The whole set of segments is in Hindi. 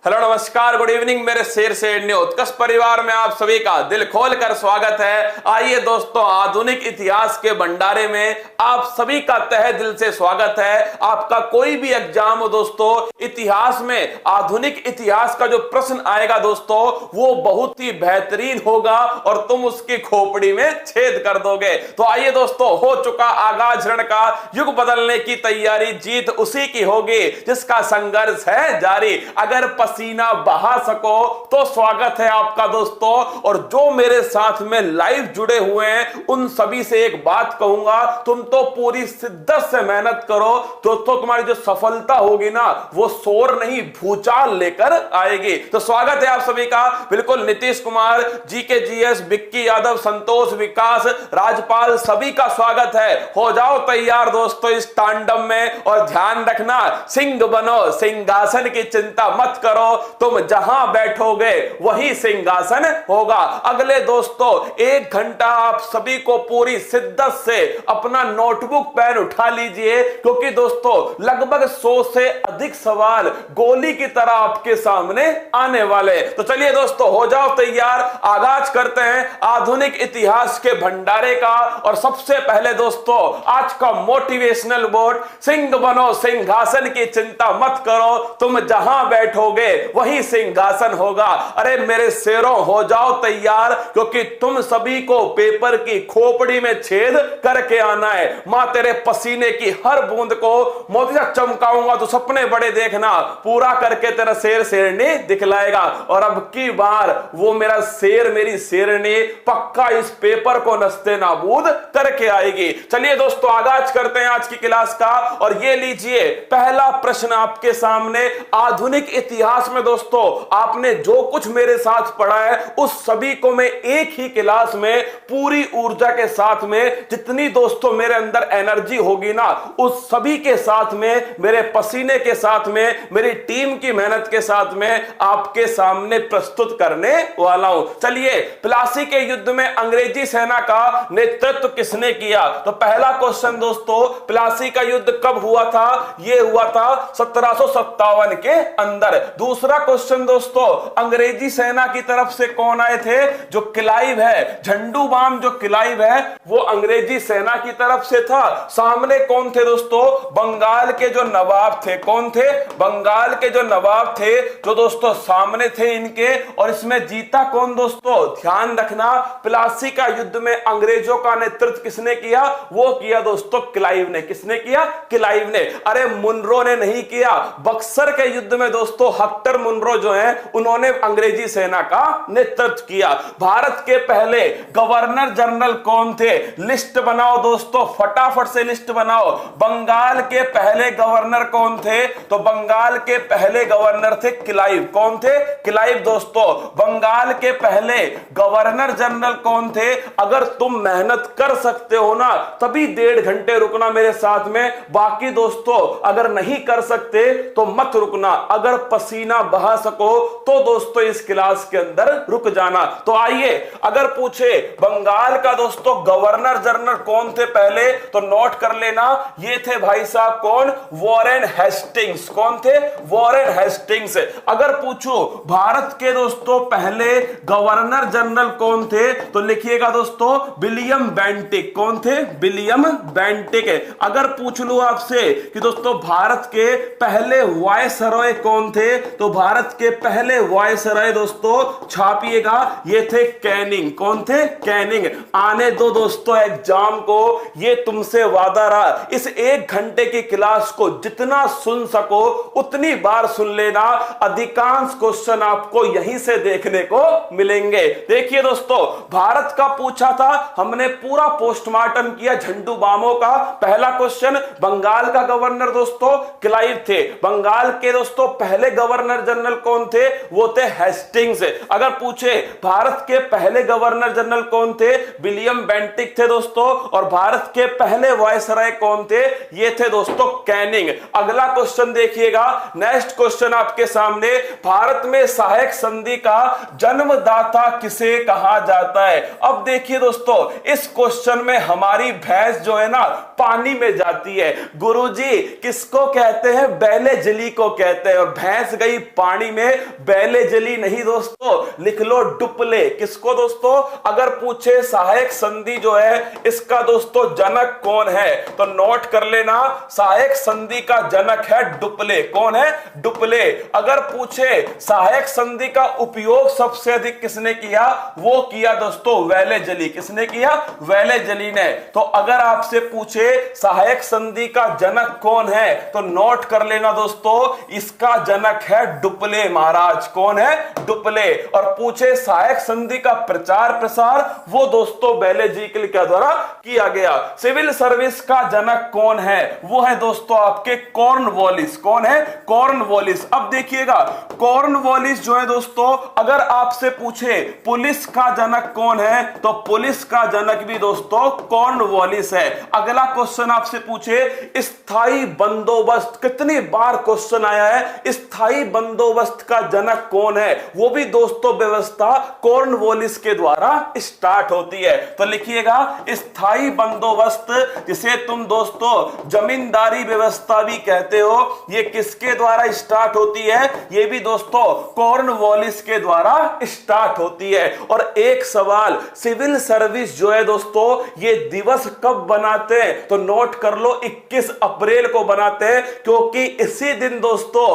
हेलो नमस्कार गुड इवनिंग मेरे शेर से उत्कर्ष परिवार में आप सभी का दिल खोल कर स्वागत है। आइए दोस्तों, आधुनिक इतिहास के भंडारे में आप सभी का तहे दिल से स्वागत है। आपका कोई भी एग्जाम हो दोस्तों, इतिहास में आधुनिक इतिहास का जो प्रश्न आएगा दोस्तों वो बहुत ही बेहतरीन होगा और तुम उसकी खोपड़ी में छेद कर दोगे। तो आइए दोस्तों, हो चुका आगाज रण का, युग बदलने की तैयारी, जीत उसी की होगी जिसका संघर्ष है जारी। अगर पसीना बहा सको तो स्वागत है आपका दोस्तों। और जो मेरे साथ में लाइव जुड़े हुए हैं उन सभी से एक बात कहूंगा, तुम तो पूरी शिद्दत से मेहनत करो दोस्तों, तुम्हारी जो सफलता होगी ना वो शोर नहीं भूचाल लेकर आएगी। तो स्वागत है आप सभी का। बिल्कुल नीतीश कुमार, जीके जीएस, विक्की यादव, संतोष, विकास, राजपाल, सभी का स्वागत है। हो जाओ तैयार दोस्तों इस तांडव में। और ध्यान रखना, सिंह बनो, सिंहासन की चिंता मत करो, तुम जहां बैठोगे वही सिंहासन होगा। अगले दोस्तों 1 घंटा आप सभी को पूरी शिद्दत से अपना नोटबुक पेन उठा लीजिए, क्योंकि दोस्तों लगभग 100 से अधिक सवाल गोली की तरह आपके सामने आने वाले। तो चलिए दोस्तों, हो जाओ तैयार, आगाज करते हैं आधुनिक इतिहास के भंडारे का। और सबसे पहले दोस्तों आज का मोटिवेशनल बोर्ड, सिंह बनो, सिंहासन की चिंता मत करो, तुम जहां बैठोगे वही सिंहासन होगा। अरे मेरे शेरों, हो जाओ तैयार, क्योंकि तुम सभी को पेपर की खोपड़ी में छेद करके आना है। मां तेरे पसीने की हर बूंद को मोती से चमकाऊंगा, तो सपने बड़े देखना, पूरा करके तेरा शेर शेरनी दिखलाएगा। और अब की बार वो मेरा शेर, मेरी शेरनी पक्का इस पेपर को नस्ते नाबूद करके आएगी। चलिए दोस्तों, आगाज करते हैं आज की क्लास का। और ये लीजिए पहला प्रश्न आपके सामने। आधुनिक इतिहास में दोस्तों आपने जो कुछ मेरे साथ पढ़ा है उस सभी को मैं एक ही क्लास में पूरी ऊर्जा के साथ में, जितनी दोस्तों मेरे अंदर एनर्जी होगी ना उस सभी के साथ में, मेरे पसीने के साथ में, मेरी टीम की मेहनत के साथ में आपके सामने प्रस्तुत करने वाला हूं। चलिए, प्लासी के युद्ध में अंग्रेजी सेना का नेतृत्व किसने किया? तो पहला क्वेश्चन दोस्तों, प्लासी का युद्ध कब हुआ था? यह हुआ था 1757 के अंदर। दूसरा क्वेश्चन दोस्तों, अंग्रेजी सेना की तरफ से कौन आए थे? जो क्लाइव है, झंडू बाम जो क्लाइव है वो अंग्रेजी सेना की तरफ से था। सामने कौन थे दोस्तों? बंगाल के जो नवाब थे। कौन थे? बंगाल के जो नवाब थे जो दोस्तों सामने थे इनके। और इसमें जीता कौन दोस्तों? ध्यान रखना, प्लासी का युद्ध में अंग्रेजों का नेतृत्व किसने किया? वो किया दोस्तों क्लाइव ने। किसने किया? क्लाइव ने। अरे मुनरो ने नहीं किया। बक्सर के युद्ध में दोस्तों हेक्टर मुनरो जो है उन्होंने अंग्रेजी सेना का नेतृत्व किया। भारत के पहले गवर्नर जनरल कौन थे? लिस्ट बनाओ दोस्तों, फटाफट से लिस्ट बनाओ। बंगाल के पहले गवर्नर कौन थे? तो बंगाल के पहले गवर्नर थे क्लाइव। कौन थे? क्लाइव दोस्तों। बंगाल के पहले गवर्नर जनरल कौन थे? अगर तुम मेहनत कर सकते हो ना तभी 1.5 घंटे रुकना मेरे साथ में, बाकी दोस्तों अगर नहीं कर सकते तो मत रुकना। अगर पसीना बहा सको तो दोस्तों इस क्लास के अंदर रुक जाना। तो आइए, अगर पूछे बंगाल का दोस्तों गवर्नर जनरल कौन थे पहले, तो नोट कर लेना, ये थे भाई साहब कौन? Warren Hastings. कौन थे? Warren Hastings. अगर पूछो भारत के दोस्तों पहले गवर्नर जनरल कौन थे, तो लिखिएगा दोस्तों विलियम बेंटिक। कौन थे? William Bentinck. अगर पूछ लूं आपसे कि दोस्तों भारत के पहले वायसरॉय कौन थे, तो भारत के पहले वायसरॉय दोस्तों छापिएगा, ये थे कैनिंग। कौन थे? कैनिंग। आने दो दोस्तों एग्जाम को, ये तुमसे वादा रहा, इस 1 घंटे की क्लास को जितना सुन सको उतनी बार सुन लेना। अधिकांश क्वेश्चन आपको यहीं से देखने को मिलेंगे। देखिए दोस्तों, भारत का पूछा था, हमने पूरा पोस्टमार्टम किया झंडू बामों का। पहला क्वेश्चन, बंगाल का गवर्नर दोस्तों क्लाइव थे। बंगाल के दोस्तों पहले गवर्नर जनरल कौन थे? वो थे हेस्टिंग्स। अगर पूछे भारत के पहले गवर्नर जनरल कौन थे? विलियम बेंटिक थे दोस्तों। और भारत के पहले वायसराय कौन थे? ये थे दोस्तों कैनिंग। अगला क्वेश्चन देखिएगा, नेक्स्ट क्वेश्चन आपके सामने, भारत में सहायक संधि का जन्मदाता किसे कहा जाता है? अब देखिए दोस्तों, इस क्वेश्चन में हमारी भैंस जो है ना पानी में जाती है। गुरुजी किसको कहते हैं? बैले जली को कहते हैं। और भैंस गई पानी में, बैले जली नहीं दोस्तों, लिख लो डुप्ले। किसको दोस्तों? अगर पूछे सहायक संधि जो है इसका दोस्तों जनक कौन है तो नोट कर लेना, सहायक संधि का जनक है डुप्ले। कौन है? डुप्ले। अगर पूछे सहायक संधि का उपयोग सबसे अधिक किसने किया, वो किया दोस्तों वैले जली। किसने किया? वैले जली ने। तो अगर आपसे पूछे सहायक संधि का जनक कौन है तो नोट कर लेना दोस्तों, इसका जनक है डुप्ले महाराज। कौन है? डुप्ले। और पूछे सहायक संधि का प्रचार प्रसार, वो दोस्तों बैले जी के द्वारा किया गया। सिविल सर्विस का जनक कौन है? वो है दोस्तों आपके कॉर्नवालिस। कौन है? कॉर्नवालिस। अब देखिएगा कॉर्नवालिस जो है दोस्तों, अगर आपसे पूछे पुलिस का जनक कौन है तो पुलिस का जनक भी दोस्तों कॉर्नवालिस है। अगला क्वेश्चन आपसे पूछे स्थायी बंदोबस्त, कितनी बार क्वेश्चन आया है, स्थायी बंदोबस्त का जनक कौन है? वो भी दोस्तों व्यवस्था कॉर्नवालिस के द्वारा स्टार्ट होती है। तो लिखिएगा स्थायी बंदोबस्त, जिसे तुम दोस्तों जमींदारी व्यवस्था भी कहते हो, ये किसके द्वारा स्टार्ट होती है? ये भी दोस्तों कॉर्नवालिस के द्वारा स्टार्ट होती है। और एक सवाल, सिविल सर्विस जो है दोस्तों ये दिवस कब बनाते हैं तो नोट कर लो 21 अप्रैल को बनाते हैं, क्योंकि इसी दिन दोस्तों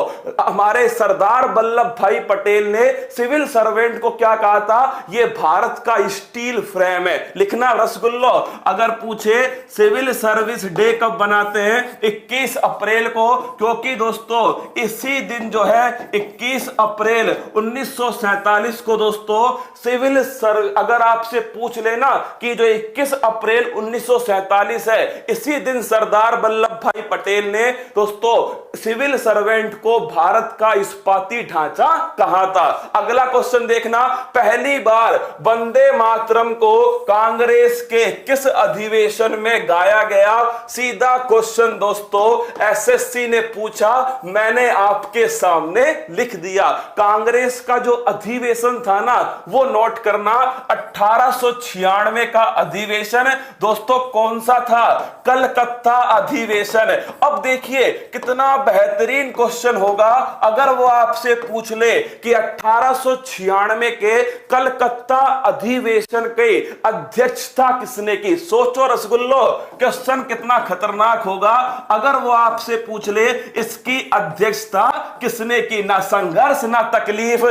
हमारे सरदार वल्लभ भाई पटेल ने सिविल सर्वेंट को क्या कहा था? ये भारत का स्टील फ्रेम है। लिखना रसगुल्लो। अगर पूछे सिविल सर्विस डे कब बनाते हैं? 21 अप्रैल को, क्योंकि दोस्तों इसी दिन जो है 21 अप्रैल 1947 को दोस्तों अगर आपसे पूछ लेना कि जो 21 अप्रैल 1947 है, इसी दिन सरदार वल्लभ भाई पटेल ने दोस्तों सिविल सर्वेंट को भारत का इस्पाती ढांचा कहा था। अगला क्वेश्चन देखना, पहली बार वंदे मातरम को कांग्रेस के किस अधिवेशन में गाया गया? सीधा क्वेश्चन दोस्तों एसएससी ने पूछा, मैंने आपके सामने लिख दिया। कांग्रेस का जो अधिवेशन था ना वो नोट करना, 1896 का अधिवेशन दोस्तों कौन सा था? कलकत्ता अधिवेशन। अब देखिए कितना बेहतरीन क्वेश्चन होगा अगर वो आपसे पूछ ले कि 1896 के कलकत्ता अधिवेशन की अध्यक्षता किसने की। सोचो रसगुल्लो, क्वेश्चन कितना खतरनाक होगा अगर वो आपसे पूछ ले इसकी अध्यक्षता किसने की। ना संघर्ष ना तकलीफ,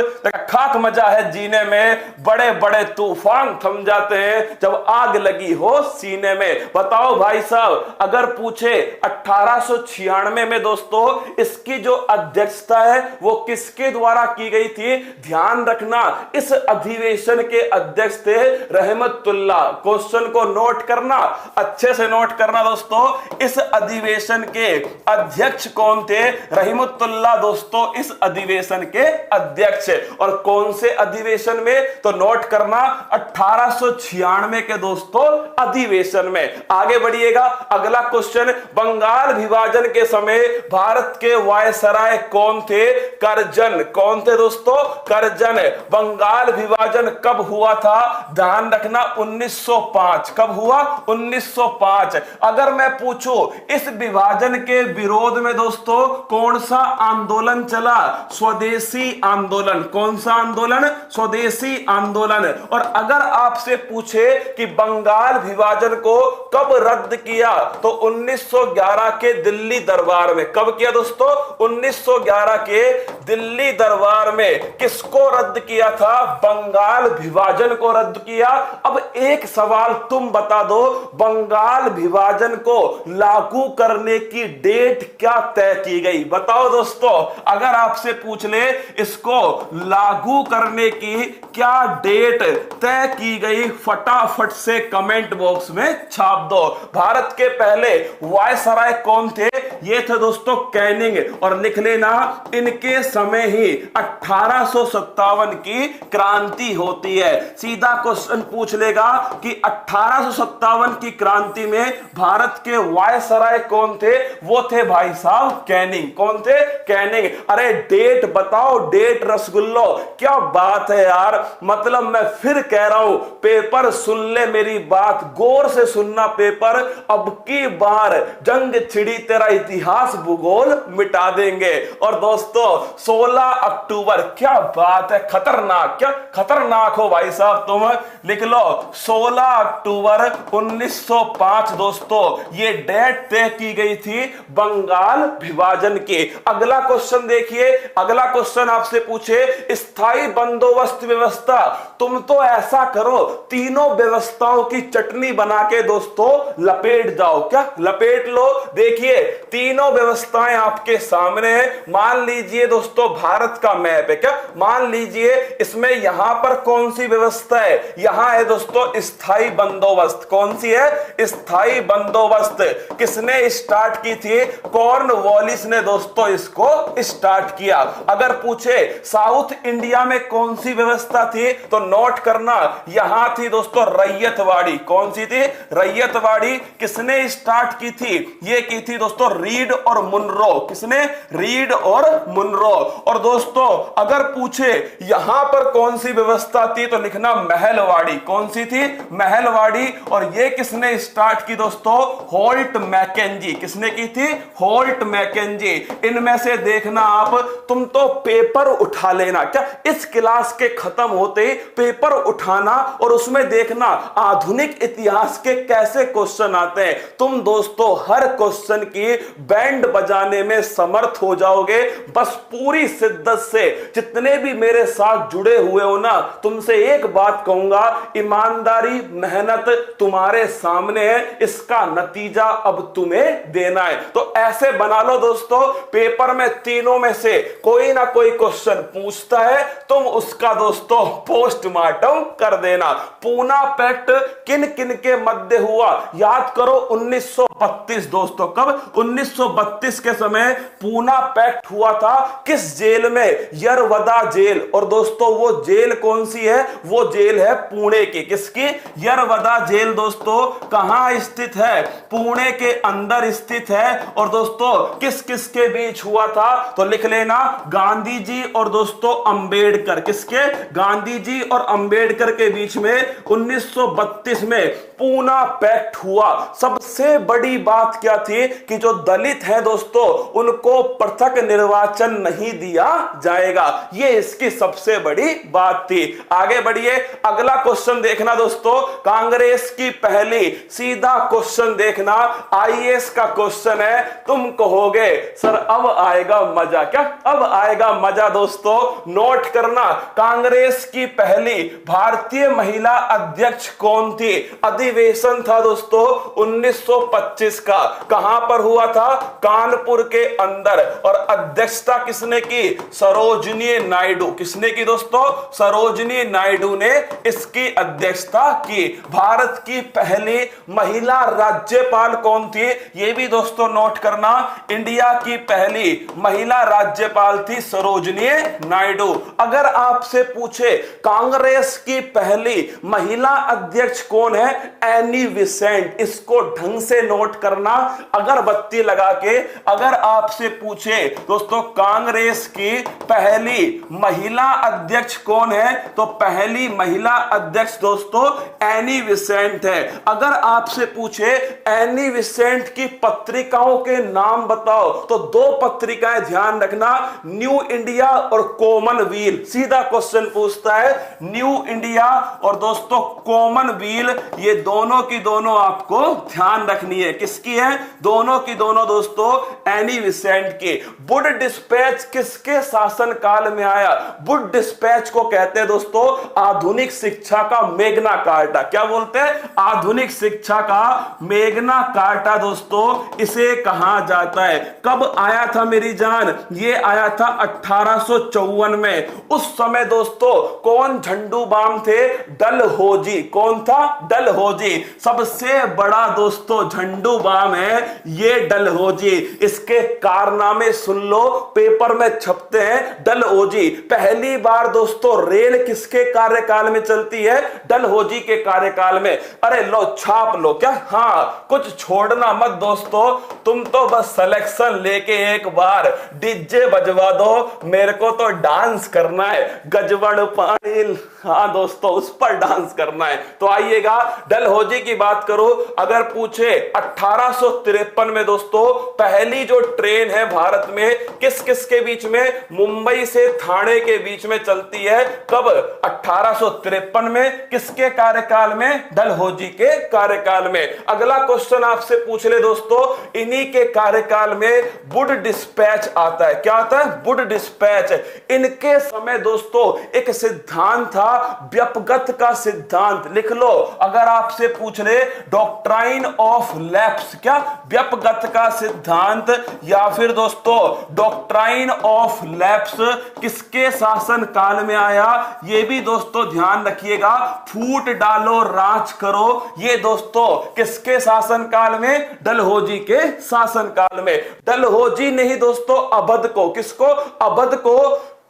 खाक मजा है जीने में, बड़े बड़े तूफान थम जाते हैं जब आग लगी हो सीने में। बताओ भाई साहब, अगर पूछे 1896 में दोस्तों इसकी जो अध्यक्षता है वो किसके द्वारा की गई थी? ध्यान रखना इस अधिवेशन के अध्यक्ष थे रहमतुल्ला। क्वेश्चन को नोट करना, अच्छे से नोट करना दोस्तों, इस अधिवेशन के अध्यक्ष कौन थे? रहमतुल्ला दोस्तों इस अधिवेशन के अध्यक्ष। और कौन से अधिवेशन में तो नोट करना 1896 के दोस्तों अधिवेशन में। आगे बढ़िएगा, अगला क्वेश्चन, बंगाल विभाजन के समय भारत के वायसराय कौन थे? करजन। कौन थे दोस्तों? करजन। बंगाल विभाजन कब हुआ था? ध्यान रखना 1905। कब हुआ? 1905। अगर मैं पूछूं इस विभाजन के विरोध में दोस्तों कौन सा आंदोलन चला? स्वदेशी आंदोलन। कौन सा आंदोलन? स्वदेशी आंदोलन। और अगर आपसे पूछे कि बंगाल विभाजन को कब रद्द किया तो 1911 के दिल्ली दरबार में। कब किया दोस्तों? 1911 के दिल्ली दरबार में। किसको रद्द किया था? बंगाल विभाजन को रद्द किया। अब एक सवाल तुम बता दो, बंगाल विभाजन को लागू करने की डेट क्या तय की गई? बताओ दोस्तों, अगर आपसे पूछ ले इसको लागू करने की क्या डेट तय की गई, फटाफट से कमेंट बॉक्स में छाप दो। भारत के पहले वायसराय कौन थे? ये थे दोस्तों कैनिंग। और लिख लेना इनके समय ही 1857 की क्रांति होती है। सीधा क्वेश्चन पूछ लेगा कि 1857 की क्रांति में भारत के वायसराय कौन थे? वो थे भाई साहब कैनिंग। कौन थे? कैनिंग। अरे डेट बताओ, डेट रसगुल्लो, क्या बात है यार। मतलब मैं फिर कह रहा हूं, पेपर सुन ले मेरी बात, गौर से सुनना पेपर। अब की बार जंग छिड़ी तेरा इतिहास भूगोल मिटा देंगे। और दोस्तों 16 अक्टूबर, क्या बात है, खतरनाक, क्या खतरनाक हो भाई साहब तुम, लिख लो 16 अक्टूबर 1905 दोस्तों ये डेट तय की गई थी बंगाल विभाजन की। अगला क्वेश्चन देखिए, अगला क्वेश्चन आपसे पूछे स्थायी बंदोबस्त व्यवस्था। तुम तो ऐसा करो तीनों व्यवस्थाओं की चटनी बना के दोस्तों लपेट जाओ, क्या लपेट लो। देखिए तीनों व्यवस्थाएं आपके सामने है। मान लीजिए दोस्तों भारत का मैप है, क्या मान लीजिए इसमें यहां पर कौन सी व्यवस्था है, यहां है दोस्तों स्थायी बंदोबस्त। कौन सी है? स्थायी बंदोबस्त। किसने स्टार्ट की थी? कॉर्नवालिस ने दोस्तों इसको स्टार्ट किया। अगर पूछे साउथ इंडिया में कौन सी व्यवस्था थी तो नोट करना, यहां थी दोस्तों रैयतवाड़ी। कौन सी थी? रैयतवाड़ी। किसने स्टार्ट की थी? ये की थी दोस्तों रीड और मुनरो। किसने? रीड और मुनरो। और दोस्तों अगर पूछे यहां पर कौन सी व्यवस्था थी तो लिखना महलवाड़ी। कौन सी थी? महलवाड़ी। और ये किसने स्टार्ट की दोस्तों? Holt Mackenzie. किसने की थी? Holt Mackenzie. इनमें से देखना आप, तुम तो पेपर उठा लेना, क्या इस क्लास के खत्म होते ही पेपर उठाना और उसमें देखना आधुनिक इतिहास के कैसे क्वेश्चन आते हैं। तुम दोस्तों हर क्वेश्चन की बैंड बजाने में समर्थ हो जाओगे। बस पूरी शिद्दत से जितने भी मेरे साथ जुड़े हुए हो ना, तुमसे एक बात कहूंगा, ईमानदारी मेहनत तुम्हारे सामने है, इसका नतीजा अब तुम्हें देना है। तो ऐसे बना लो दोस्तों, पेपर में तीनों में से कोई ना कोई क्वेश्चन पूछता है, तुम उसका दोस्तों पोस्टमार्टम कर देना। पूना पैक्ट किन किन के मध्य हुआ? याद करो 1932 दोस्तों। कब? 1932 के समय पूना पैक्ट हुआ था। किस जेल में? यरवदा जेल। और दोस्तों वो जेल कौन सी है? वो जेल है पुणे की। किसकी? यरवदा जेल दोस्तों कहां स्थित है? पुणे के अंदर स्थित है। और दोस्तों किस किस के बीच हुआ था तो लिख लेना, गांधी जी और दोस्तों अंबेडकर। किसके? गांधी जी और अंबेडकर के बीच में 1932 में पूना पैक्ट हुआ। सबसे बड़ी बात क्या थी कि जो दलित हैं दोस्तों उनको पृथक निर्वाचन नहीं दिया जाएगा। ये इसकी सबसे बड़ी बात थी। आगे बढ़िए, अगला क्वेश्चन देखना दोस्तों, कांग्रेस की पहली, सीधा क्वेश्चन देखना, आईएएस का क्वेश्चन है। तुम कहोगे सर अब आएगा मजा, क्या अब आएगा मजा? दोस्तों नोट करना, कांग्रेस की पहली भारतीय महिला अध्यक्ष कौन थी? अधिवेशन था दोस्तों 1925 का। कहां पर हुआ था? कानपुर के अंदर। और अध्यक्षता किसने की? सरोजिनी नायडू। किसने की दोस्तों? सरोजिनी नायडू ने इसकी अध्यक्षता की। भारत की पहली महिला राज्यपाल कौन थी? यह भी दोस्तों नोट करना, इंडिया की पहली महिला राज्यपाल थी सरोजिनी नायडू। अगर आपसे पूछे कांग्रेस की पहली महिला अध्यक्ष कौन है? Annie Besant. इसको ढंग से नोट करना, अगरबत्ती लगा के। अगर आपसे पूछे दोस्तों कांग्रेस की पहली महिला अध्यक्ष कौन है तो पहली महिला अध्यक्ष दोस्तों एनी बेसेंट है। अगर आपसे पूछे एनी बेसेंट की पत्रिकाओं के नाम बताओ तो दो पत्रिकाएं ध्यान रखना, न्यू इंडिया और कॉमनवेल्थ। सीधा क्वेश्चन पूछता है न्यू इंडिया और दोस्तों कॉमनवेल्थ, ये दोनों की दोनों आपको ध्यान रखनी है। किसकी है? दोनों की दोनों दोस्तों एनी बेसेंट की। वुड डिस्पैच किसके शासन काल में आया? वुड डिस्पैच को कहते हैं दोस्तों आधुनिक शिक्षा का मेग्ना कार्टा। क्या बोलते हैं? आधुनिक शिक्षा का मेग्ना कार्टा दोस्तों इसे कहा जाता है। कब आया था मेरी जान? ये आया था 1854 में। उस समय दोस्तों कौन झंडूबाम थे? डलहौजी। कौन था? डलहौजी। सबसे बड़ा दोस्तों झंडूबाम है ये डलहौजी। इसके कारनामे सुन लो, पेपर में छपते हैं। डलहौजी पहली बार दोस्तों रेल किसके कार्यकाल में चलती है? डलहौजी के कार्यकाल में। अरे लो छाप लो क्या? हाँ, कुछ छोड़ना मत दोस्तों, तुम तो बस सिलेक्शन लेके एक बार डीजे बजवा दो, मेरे को तो डांस करना है। गजबड़ पानी, हाँ दोस्तों उस पर डांस करना है। तो आइएगा, डल डलहौजी की बात करो, अगर पूछे 1853 में दोस्तों पहली जो ट्रेन है भारत में किस किस के बीच में, मुंबई से ठाणे के बीच में चलती है, कब? 1853 में। किसके कार्यकाल में? डलहौजी के कार्यकाल में। अगला क्वेश्चन आपसे पूछ ले दोस्तों, इन्हीं के कार्यकाल में वुड डिस्पैच आता है। क्या आता है? Wood dispatch. इनके समय दोस्तों एक सिद्धांत था, व्यपगत का सिद्धांत। लिख लो, अगर आपसे पूछ ले डॉक्ट्राइन ऑफ लैप्स, क्या? व्यपगत का सिद्धांत, या फिर दोस्तों डॉक्ट्राइन ऑफ लैप्स किसके शासन काल में आया? ये भी दोस्तों ध्यान रखिएगा, फूट डालो राज करो, ये दोस्तों किसके शासन काल में? डलहौजी के शासन काल में। डलहौजी ने ही दोस्तों अवध को, किसको? अवध को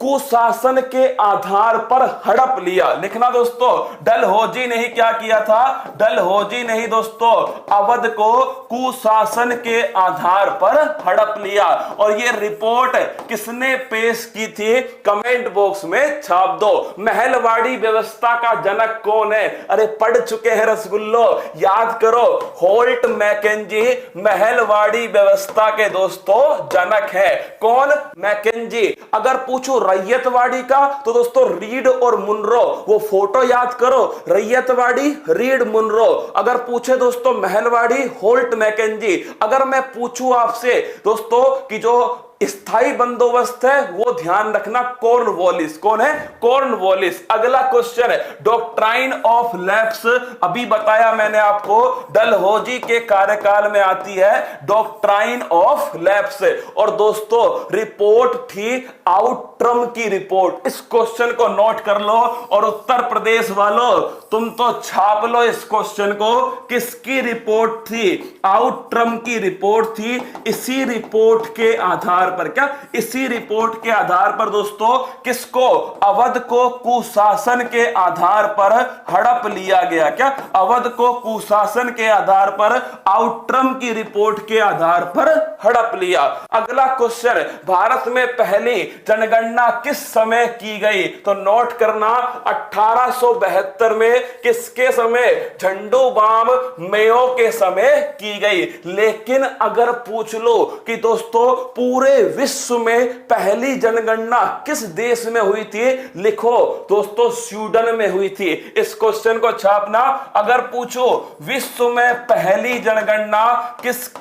कुशासन के आधार पर हड़प लिया। लिखना दोस्तों, डलहौजी ने ही क्या किया था? डलहौजी ने ही दोस्तों अवध को कुशासन के आधार पर हड़प लिया। और ये रिपोर्ट किसने पेश की थी? कमेंट बॉक्स में छाप दो। महलवाड़ी व्यवस्था का जनक कौन है? अरे पढ़ चुके हैं रसगुल्लो, याद करो, होल्ट मैकेंजी महलवाड़ी व्यवस्था के दोस्तों जनक है। कौन? मैकेंजी। अगर पूछो रैयतवाड़ी का, तो दोस्तों रीड और मुनरो, वो फोटो याद करो, रैयतवाड़ी रीड मुनरो। अगर पूछे दोस्तों महलवाड़ी, होल्ट मैकेंजी। अगर मैं पूछूं आपसे दोस्तों कि जो स्थायी बंदोबस्त है, वो ध्यान रखना कॉर्नवालिस। कौन है? कॉर्नवालिस। अगला क्वेश्चन है डॉक्ट्राइन ऑफ लैप्स, अभी बताया मैंने आपको, डलहौजी के कार्यकाल में आती है डॉक्ट्राइन ऑफ लैप्स। और दोस्तों रिपोर्ट थी आउट्रम की रिपोर्ट। इस क्वेश्चन को नोट कर लो, और उत्तर प्रदेश वालों तुम तो छाप लो इस क्वेश्चन को। किसकी रिपोर्ट थी? आउट्रम की रिपोर्ट थी। इसी रिपोर्ट के आधार पर, क्या? इसी रिपोर्ट के आधार पर दोस्तों किसको? अवध को कुशासन के आधार पर हड़प लिया गया। क्या? अवध को कुशासन के आधार पर आउट्रम की रिपोर्ट के आधार पर हड़प लिया। अगला क्वेश्चन, भारत में पहली जनगणना किस समय की गई? तो नोट करना, 1872 में। किसके समय? झंडूबाम मेयो के समय की गई। लेकिन अगर पूछ लो कि दोस्तों पूरे विश्व में पहली जनगणना किस देश में हुई थी? लिखो दोस्तों, स्वीडन में हुई थी। इस क्वेश्चन को छापना। अगर पूछो विश्व में पहली जनगणना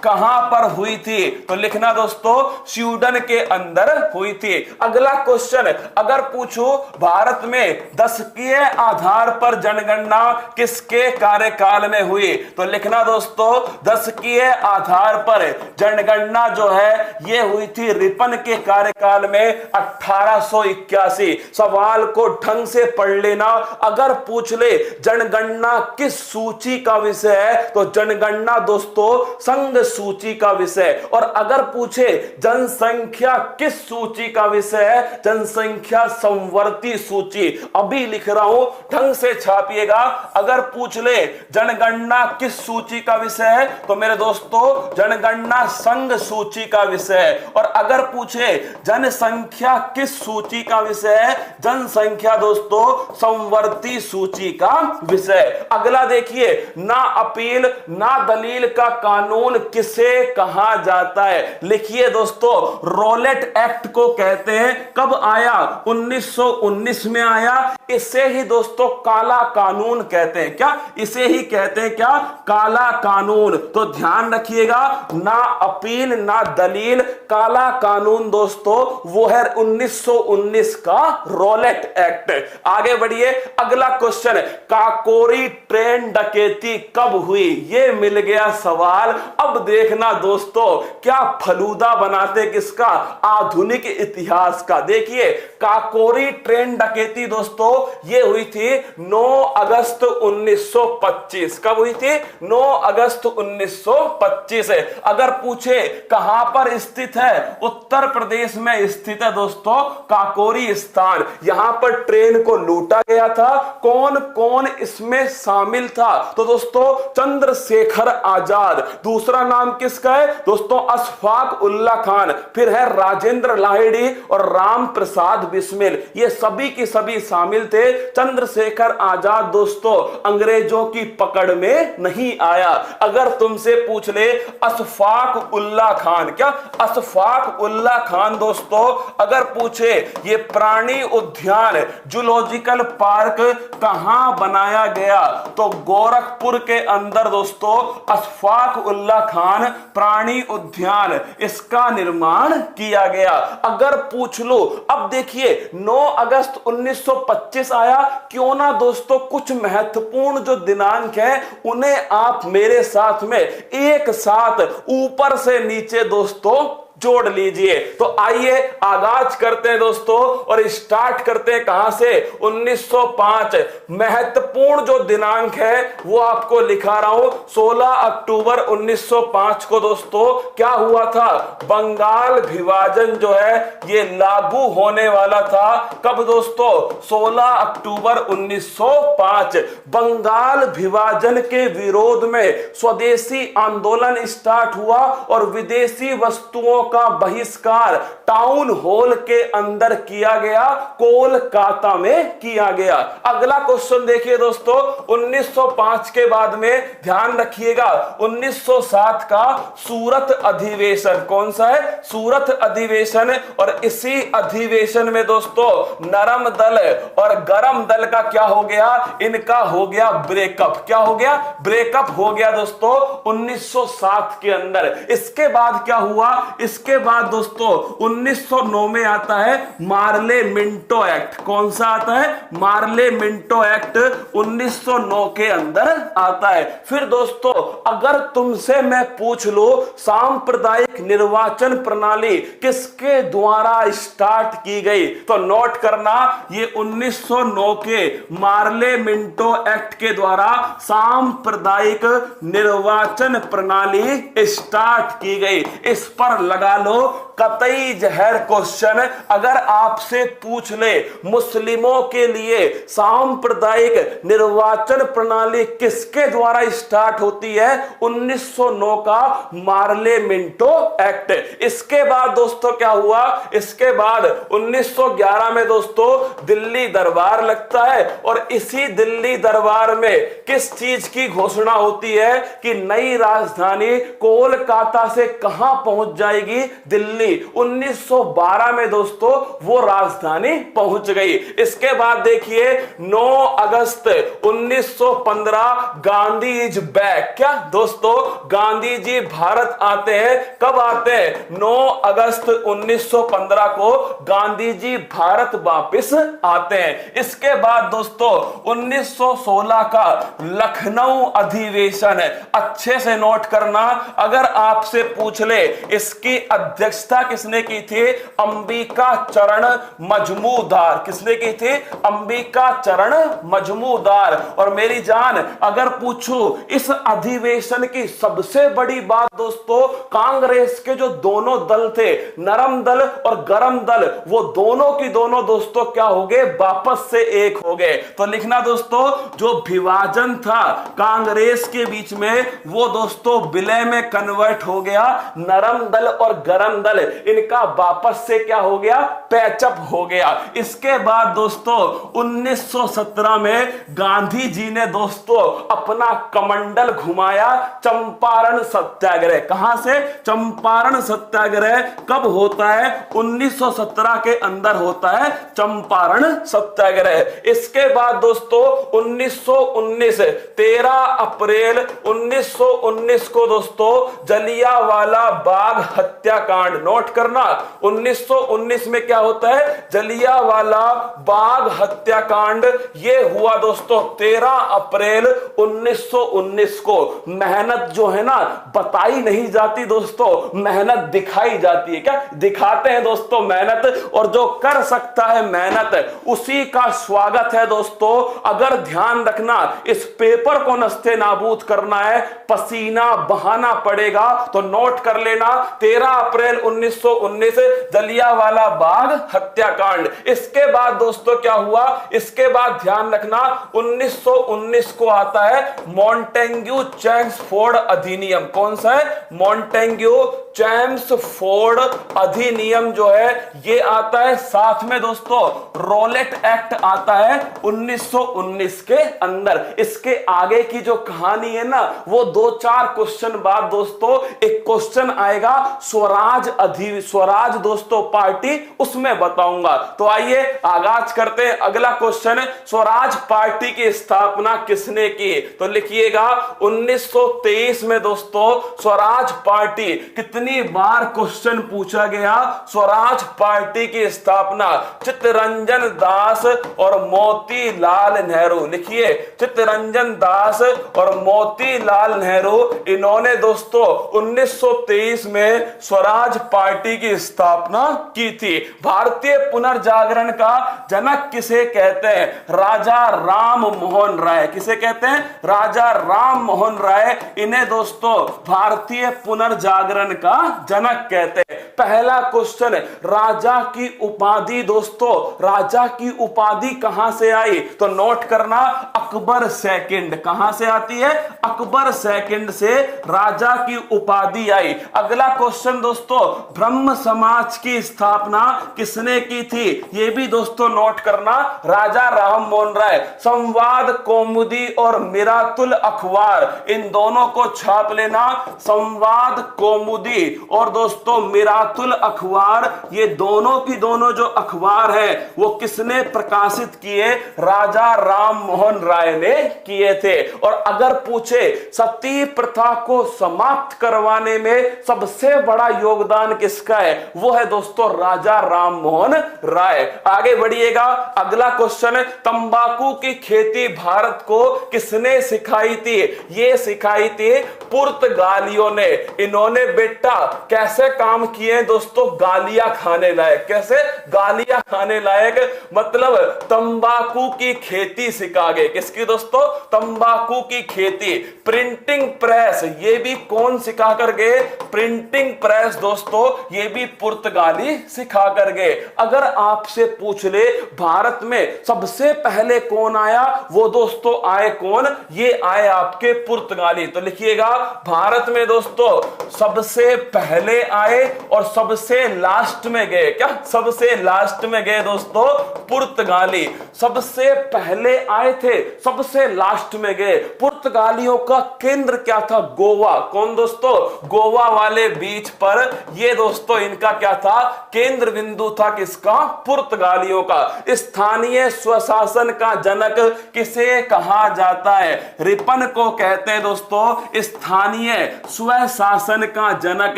कहां पर हुई थी? तो लिखना दोस्तों, स्वीडन के अंदर हुई थी। अगला क्वेश्चन, अगर पूछो भारत में दशकीय आधार पर जनगणना किसके कार्यकाल में हुई? तो लिखना दोस्तों, दशकीय आधार पर जनगणना जो है ये हुई थी रिपन के कार्यकाल में 1881। सवाल को ढंग से पढ़ लेना। अगर पूछ ले जनगणना किस सूची का विषय है? तो जनगणना दोस्तों संघ सूची का विषय। और अगर पूछे जनसंख्या किस सूची का विषय है? जनसंख्या संवर्ती सूची। अभी लिख रहा हूं, ढंग से छापिएगा। अगर पूछ ले जनगणना किस सूची का विषय है? तो मेरे दोस्तों जनगणना संघ सूची का विषय है। और अगर पूछे जनसंख्या किस सूची का विषय है? जनसंख्या दोस्तों संवर्ती सूची का विषय। अगला देखिए, ना अपील ना दलील का कानून किसे कहा जाता है? लिखिए दोस्तों, रॉलेट एक्ट को कहते हैं। कब आया? 1919 में आया। इसे ही दोस्तों काला कानून कहते हैं। क्या? इसे ही कहते हैं क्या? काला कानून। तो ध्यान रखिएगा, ना अपील ना दलील, काला कानून दोस्तों वो है 1919 का रॉलेट एक्ट। आगे बढ़िए, अगला क्वेश्चन, काकोरी ट्रेन डकैती कब हुई? ये मिल गया सवाल। अब देखना दोस्तों, क्या फलूदा बनाते किसका? आधुनिक इतिहास का। देखिए, काकोरी ट्रेन डकैती दोस्तों ये हुई थी 9 अगस्त 1925। कब हुई थी? 9 अगस्त 1925। अगर पूछे कहां पर स्थित है? उत्तर प्रदेश में स्थित है दोस्तों काकोरी स्थान। यहां पर ट्रेन को लूटा गया था। कौन कौन इसमें शामिल था? तो दोस्तों चंद्रशेखर आजाद। दूसरा नाम किसका है दोस्तों? अशफाक उल्ला खान। फिर है राजेंद्र लाहिड़ी और राम प्रसाद बिस्मिल। ये सभी की सभी शामिल थे, चंद्रशेखर आजाद दोस्तों अंग्रेजों की पकड़ में नहीं आया। अगर तुमसे पूछ ले अशफाक उल्ला खान, क्या अशफाक उल्ला खान दोस्तों अगर पूछे ये प्राणी उद्यान जूलॉजिकल पार्क कहां बनाया गया, तो गोरखपुर के अंदर दोस्तों अशफाक उल्ला खान प्राणी उद्यान इसका निर्माण किया गया। अगर पूछ लो, अब देखिए 9 अगस्त 1925 आया, क्यों ना दोस्तों कुछ महत्वपूर्ण जो दिनांक है उन्हें आप मेरे साथ में एक साथ ऊपर से नीचे दोस्तों जोड़ लीजिए। तो आइए आगाज करते हैं दोस्तों और स्टार्ट करते हैं कहां से, 1905। महत्वपूर्ण जो दिनांक है वो आपको लिखा रहा हूं, 16 अक्टूबर 1905 को दोस्तों क्या हुआ था, बंगाल विभाजन जो है ये लागू होने वाला था। कब दोस्तों, 16 अक्टूबर 1905। बंगाल विभाजन के विरोध में स्वदेशी आंदोलन स्टार्ट हुआ और विदेशी वस्तुओं का बहिष्कार टाउन हॉल के अंदर किया गया, कोलकाता में किया गया। अगला क्वेश्चन देखिए दोस्तों, 1905 के बाद में ध्यान रखिएगा 1907 का सूरत अधिवेशन, कौन सा है, सूरत अधिवेशन। और इसी अधिवेशन में दोस्तों नरम दल और गरम दल का क्या हो गया, इनका हो गया ब्रेकअप। क्या हो गया, ब्रेकअप हो गया दोस्तों 1907 के अंदर। इसके बाद क्या हुआ, इसके बाद दोस्तों 1909 में आता है मार्ले मिंटो एक्ट। कौन सा आता है, मार्ले मिंटो एक्ट 1909 के अंदर आता है। फिर दोस्तों अगर तुमसे मैं पूछ लो सांप्रदायिक निर्वाचन प्रणाली किसके द्वारा स्टार्ट की गई, तो नोट करना ये 1909 के मार्ले मिंटो एक्ट के द्वारा सांप्रदायिक निर्वाचन प्रणाली स्टार्ट की गई। इस पर लगा लो कतई जहर क्वेश्चन। अगर आपसे पूछ ले मुस्लिमों के लिए सांप्रदायिक निर्वाचन प्रणाली किसके द्वारा स्टार्ट होती है, 1909 का मार्ले मिंटो एक्ट। इसके बाद दोस्तों क्या हुआ, इसके बाद 1911 में दोस्तों दिल्ली दरबार लगता है और इसी दिल्ली दरबार में किस चीज की घोषणा होती है कि नई राजधानी कोलकाता से कहां पहुंच जाएगी, दिल्ली। 1912 में दोस्तों वो राजधानी पहुंच गई। इसके बाद देखिए 9 अगस्त 1915 गांधी इज बैक। क्या दोस्तों, गांधी जी भारत आते हैं। कब आते हैं, 9 अगस्त 1915 को गांधी जी भारत वापस आते हैं। इसके बाद दोस्तों 1916 का लखनऊ अधिवेशन है, अच्छे से नोट करना। अगर आपसे पूछ ले इसकी अध्यक्षता किसने की थी, अंबिका चरण मजमूदार। किसने की थी, अंबिका चरण मजमूदार। और मेरी जान अगर पूछूं इस अधिवेशन की सबसे बड़ी बात दोस्तों, कांग्रेस के जो दोनों दल थे, नरम दल और गरम दल, वो दोनों की दोनों दोस्तों क्या हो गए, वापस से एक हो गए। तो लिखना दोस्तों जो विभाजन था कांग्रेस के बीच में वो दोस्तों विलय में कन्वर्ट हो गया। नरम दल और गरम दल इनका वापस से क्या हो गया, पैचअप हो गया। इसके बाद दोस्तों 1917 में गांधी जी ने दोस्तों अपना कमंडल घुमाया, चंपारण सत्याग्रह। कहां से, चंपारण सत्याग्रह कब होता है, 1917 के अंदर होता है चंपारण सत्याग्रह। इसके बाद दोस्तों 1919 13 अप्रैल 1919 को दोस्तों जलियांवाला बाग हत्याकांड। नोट करना 1919 में क्या होता है, जलियांवाला बाग हत्याकांड। ये हुआ दोस्तों 13 अप्रैल 1919 को। मेहनत जो है ना बताई नहीं जाती दोस्तों, मेहनत दिखाई जाती है। क्या दिखाते हैं दोस्तों, मेहनत। और जो कर सकता है मेहनत उसी का स्वागत है दोस्तों। अगर ध्यान रखना इस पेपर को नस्ते नाबूद करना है, पसीना बहाना पड़ेगा, तो नोट कर लेना 13 अप्रैल 1919 जलियांवाला बाग हत्याकांड। इसके बाद दोस्तों क्या हुआ, इसके बाद ध्यान रखना 1919 को आता है मॉन्टेग्यू चेम्सफोर्ड अधिनियम। कौन सा है, मॉन्टेग्यू चैम्सफोर्ड अधिनियम जो है ये आता है, साथ में दोस्तों रोलेट एक्ट आता है 1919 के अंदर। इसके आगे की जो कहानी है ना, वो 2-4 क्वेश्चन बाद दोस्तों एक क्वेश्चन आएगा स्वराज दोस्तों पार्टी, उसमें बताऊंगा। तो आइए आगाज करते हैं। अगला क्वेश्चन, स्वराज पार्टी की स्थापना किसने की? तो लिखिएगा 1923 में दोस्तों स्वराज पार्टी। कितनी बार क्वेश्चन पूछा गया? स्वराज पार्टी की स्थापना चित्तरंजन दास और मोतीलाल नेहरू। लिखिए चित्तरंजन दास और मोतीलाल नेहरू, इन्होंने दोस्तों 1923 में स्वराज पार्टी की स्थापना की थी। भारतीय पुनर्जागरण का जनक किसे कहते हैं? राजा राम मोहन राय। किसे कहते हैं? राजा राम मोहन राय। इन्हें दोस्तों भारतीय पुनर्जागरण का जनक कहते हैं। पहला क्वेश्चन, राजा की उपाधि दोस्तों, राजा की उपाधि कहां से आई? तो नोट करना, अकबर सेकंड। कहां से आती है? अकबर सेकंड से राजा की उपाधि आई। अगला क्वेश्चन दोस्तों, ब्रह्म समाज की स्थापना किसने की थी? यह भी दोस्तों नोट करना, राजा राम मोहन राय। संवाद कौमुदी और मिरातुल अखबार, इन दोनों को छाप लेना। संवाद कौमुदी और दोस्तों मिरातुल अखबार, ये दोनों की दोनों जो अखबार है वो किसने प्रकाशित किए? राजा राम मोहन राय ने किए थे। और अगर पूछे सती प्रथा को समाप्त करवाने में सबसे बड़ा योगदान किसका है? वो है दोस्तों राजा राम मोहन राय। आगे बढ़िएगा। अगला क्वेश्चन, तंबाकू की खेती भारत को किसने सिखाई थी? ये सिखाई थी पुर्तगालियों ने। इन्होंने बेटा कैसे काम किए दोस्तों? गालियां खाने लायक। कैसे? गालियां खाने लायक, मतलब तंबाकू की खेती सिखा गए। किसकी दोस्तों? तंबाकू की खेती। प्रिंटिंग प्रेस, ये भी कौन सिखा कर गए? प्रिंटिंग प्रेस दोस्तों ये भी पुर्तगाली सिखा कर गए। अगर आपसे पूछ ले भारत में सबसे पहले कौन आया, वो दोस्तों आए कौन? ये आए आपके पुर्तगाली। तो लिखिएगा भारत में दोस्तों सबसे पहले आए और सबसे लास्ट में गए। क्या? सबसे लास्ट में गए दोस्तों पुर्तगाली। सबसे पहले आए थे, सबसे लास्ट में गए। पुर्तगालियों का केंद्र क्या था? गोवा। कौन दोस्तों? गोवा वाले बीच पर ये दोस्तों इनका क्या था? केंद्र बिंदु था। किसका? पुर्तगालियों का। स्थानीय स्वशासन का जनक किसे कहा जाता है? रिपन को कहते हैं दोस्तों स्थानीय स्वशासन का जनक।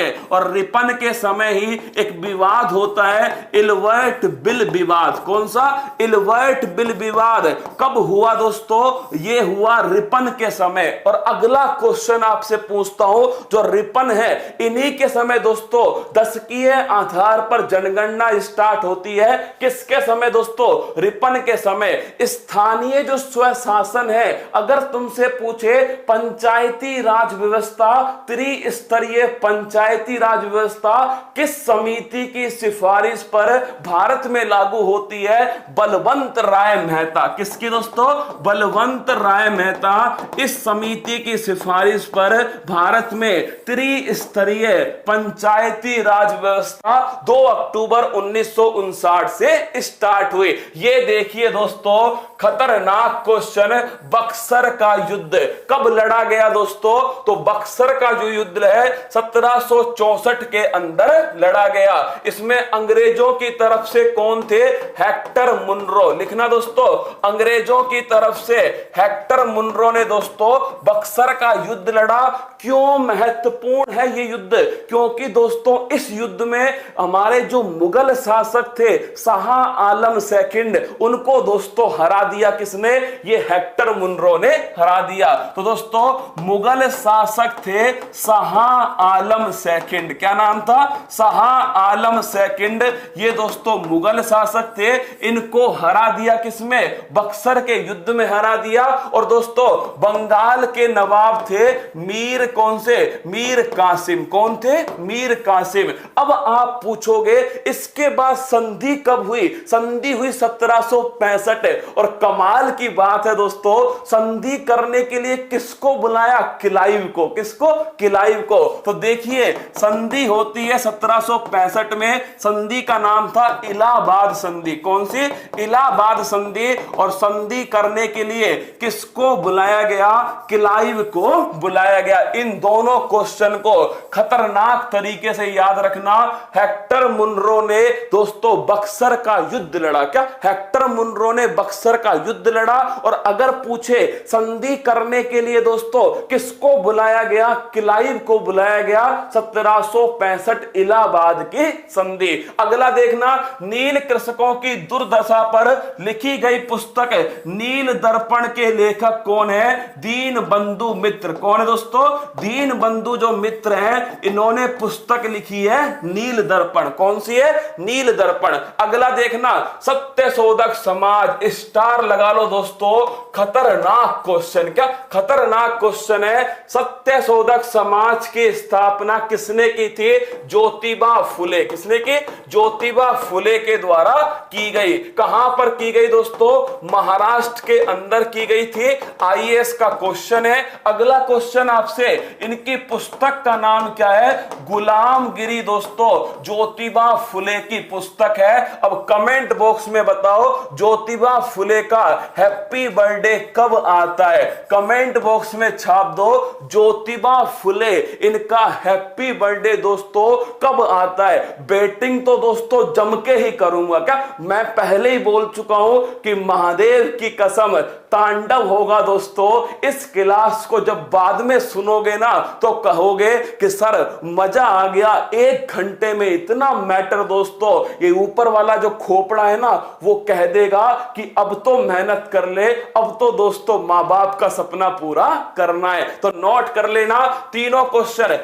और रिपन के समय ही एक विवाद होता है, इल्बर्ट बिल विवाद। कौन सा? इल्बर्ट बिल विवाद। कब हुआ दोस्तों? ये हुआ रिपन के समय। और अगला क्वेश्चन आपसे पूछता हूं, जो रिपन है इन्हीं के समय दोस्तों दशकीय आधार पर जनगणना स्टार्ट होती है। किसके समय दोस्तों? रिपन के समय। स्थानीय जो स्वशासन है, अगर तुमसे पूछे पंचायती राज व्यवस्था, त्रिस्तरीय पंचायती राज व्यवस्था किस समिति की सिफारिश पर भारत में लागू होती है? बलवंत राय मेहता। किसकी दोस्तों? बलवंत राय मेहता। इस समिति की सिफारिश पर भारत में त्रिस्तरीय पंचायती राज व्यवस्था 2 अक्टूबर 1959 से स्टार्ट हुई। ये देखिए दोस्तों खतरनाक क्वेश्चन, बक्सर का युद्ध कब लड़ा गया दोस्तों? तो बक्सर का जो युद्ध है 1764 के अंदर लड़ा गया। इसमें अंग्रेजों की तरफ से कौन थे? Hector Munro. लिखना दोस्तों, अंग्रेजों की तरफ से हेक्टर मुनरो ने दोस्तों बक्सर का युद्ध लड़ा। क्यों महत्वपूर्ण है ये युद्ध? क्योंकि दोस्तों इस युद्ध में हमारे जो मुगल शासक थे शाह आलम सेकंड, उनको दोस्तों हरा दिया। किसने? ये हेक्टर मुनरो ने हरा दिया। तो दोस्तों मुगल शासक थे शाह आलम सेकंड। क्या नाम था? शाह आलम सेकंड। ये दोस्तों मुगल शासक थे, इनको हरा दिया। किसमें? बक्सर के युद्ध में हरा दिया। और दोस्तों बंगाल के नवाब थे मीर, कौन से? मीर कासिम। कौन थे? मीर कासिम। अब आप पूछोगे इसके बाद संधि कब हुई? संधि हुई 1765। और कमाल की बात है दोस्तों, संधि करने के लिए किसको बुलाया? क्लाइव को। किसको? क्लाइव को। तो देखिए आइए, संधि होती है 1765 में, संधि का नाम था इलाहाबाद संधि। कौन सी? इलाहाबाद संधि। और संधि करने के लिए किसको बुलाया गया? क्लाइव को बुलाया गया। इन दोनों क्वेश्चन को खतरनाक तरीके से याद रखना। हेक्टर मुनरो ने दोस्तों बक्सर का युद्ध लड़ा। क्या? हेक्टर मुनरो ने बक्सर का युद्ध लड़ा। और अगर पूछे संधि करने के लिए दोस्तों किसको बुलाया गया? क्लाइव को बुलाया गया। 1765 इलाहाबाद की संधि। अगला देखना, नील कृषकों की दुर्दशा पर लिखी गई पुस्तक नील दर्पण के लेखक कौन है? दीन बंधु मित्र। कौन है दोस्तों? दीन बंधु जो मित्र हैं, इन्होंने पुस्तक लिखी है नील दर्पण। कौन सी है? नील दर्पण। अगला देखना, सत्य शोधक समाज, स्टार लगा लो दोस्तों। खतरनाक क्वेश्चन। क्या? खतरनाक क्वेश्चन है। सत्य शोधक समाज की स्थापना किसने की थी? ज्योतिबा फुले। किसने की? ज्योतिबा फुले के द्वारा की गई। कहां पर की गई दोस्तों? महाराष्ट्र के अंदर की गई थी। आईएएस का क्वेश्चन है। अगला क्वेश्चन आपसे, इनकी पुस्तक का नाम क्या है? गुलामगिरी दोस्तों, ज्योतिबा फुले की पुस्तक है। अब कमेंट बॉक्स में बताओ ज्योतिबा फुले का हैप्पी बर्थडे कब आता है? कमेंट बॉक्स में छाप दो ज्योतिबा फुले, इनका हैप्पी बर्थडे दोस्तों कब आता है। बेटिंग तो दोस्तों जम के ही करूंगा। क्या? मैं पहले ही बोल चुका हूं कि महादेव की कसम तांडव होगा दोस्तों। इस क्लास को जब बाद में सुनोगे ना तो कहोगे कि सर मजा आ गया, 1 घंटे में इतना मैटर दोस्तों। ये ऊपर वाला जो खोपड़ा है ना वो कह देगा कि अब तो मेहनत कर ले, अब तो दोस्तों मां बाप का सपना पूरा करना है। तो नोट कर लेना तीनों क्वेश्चन।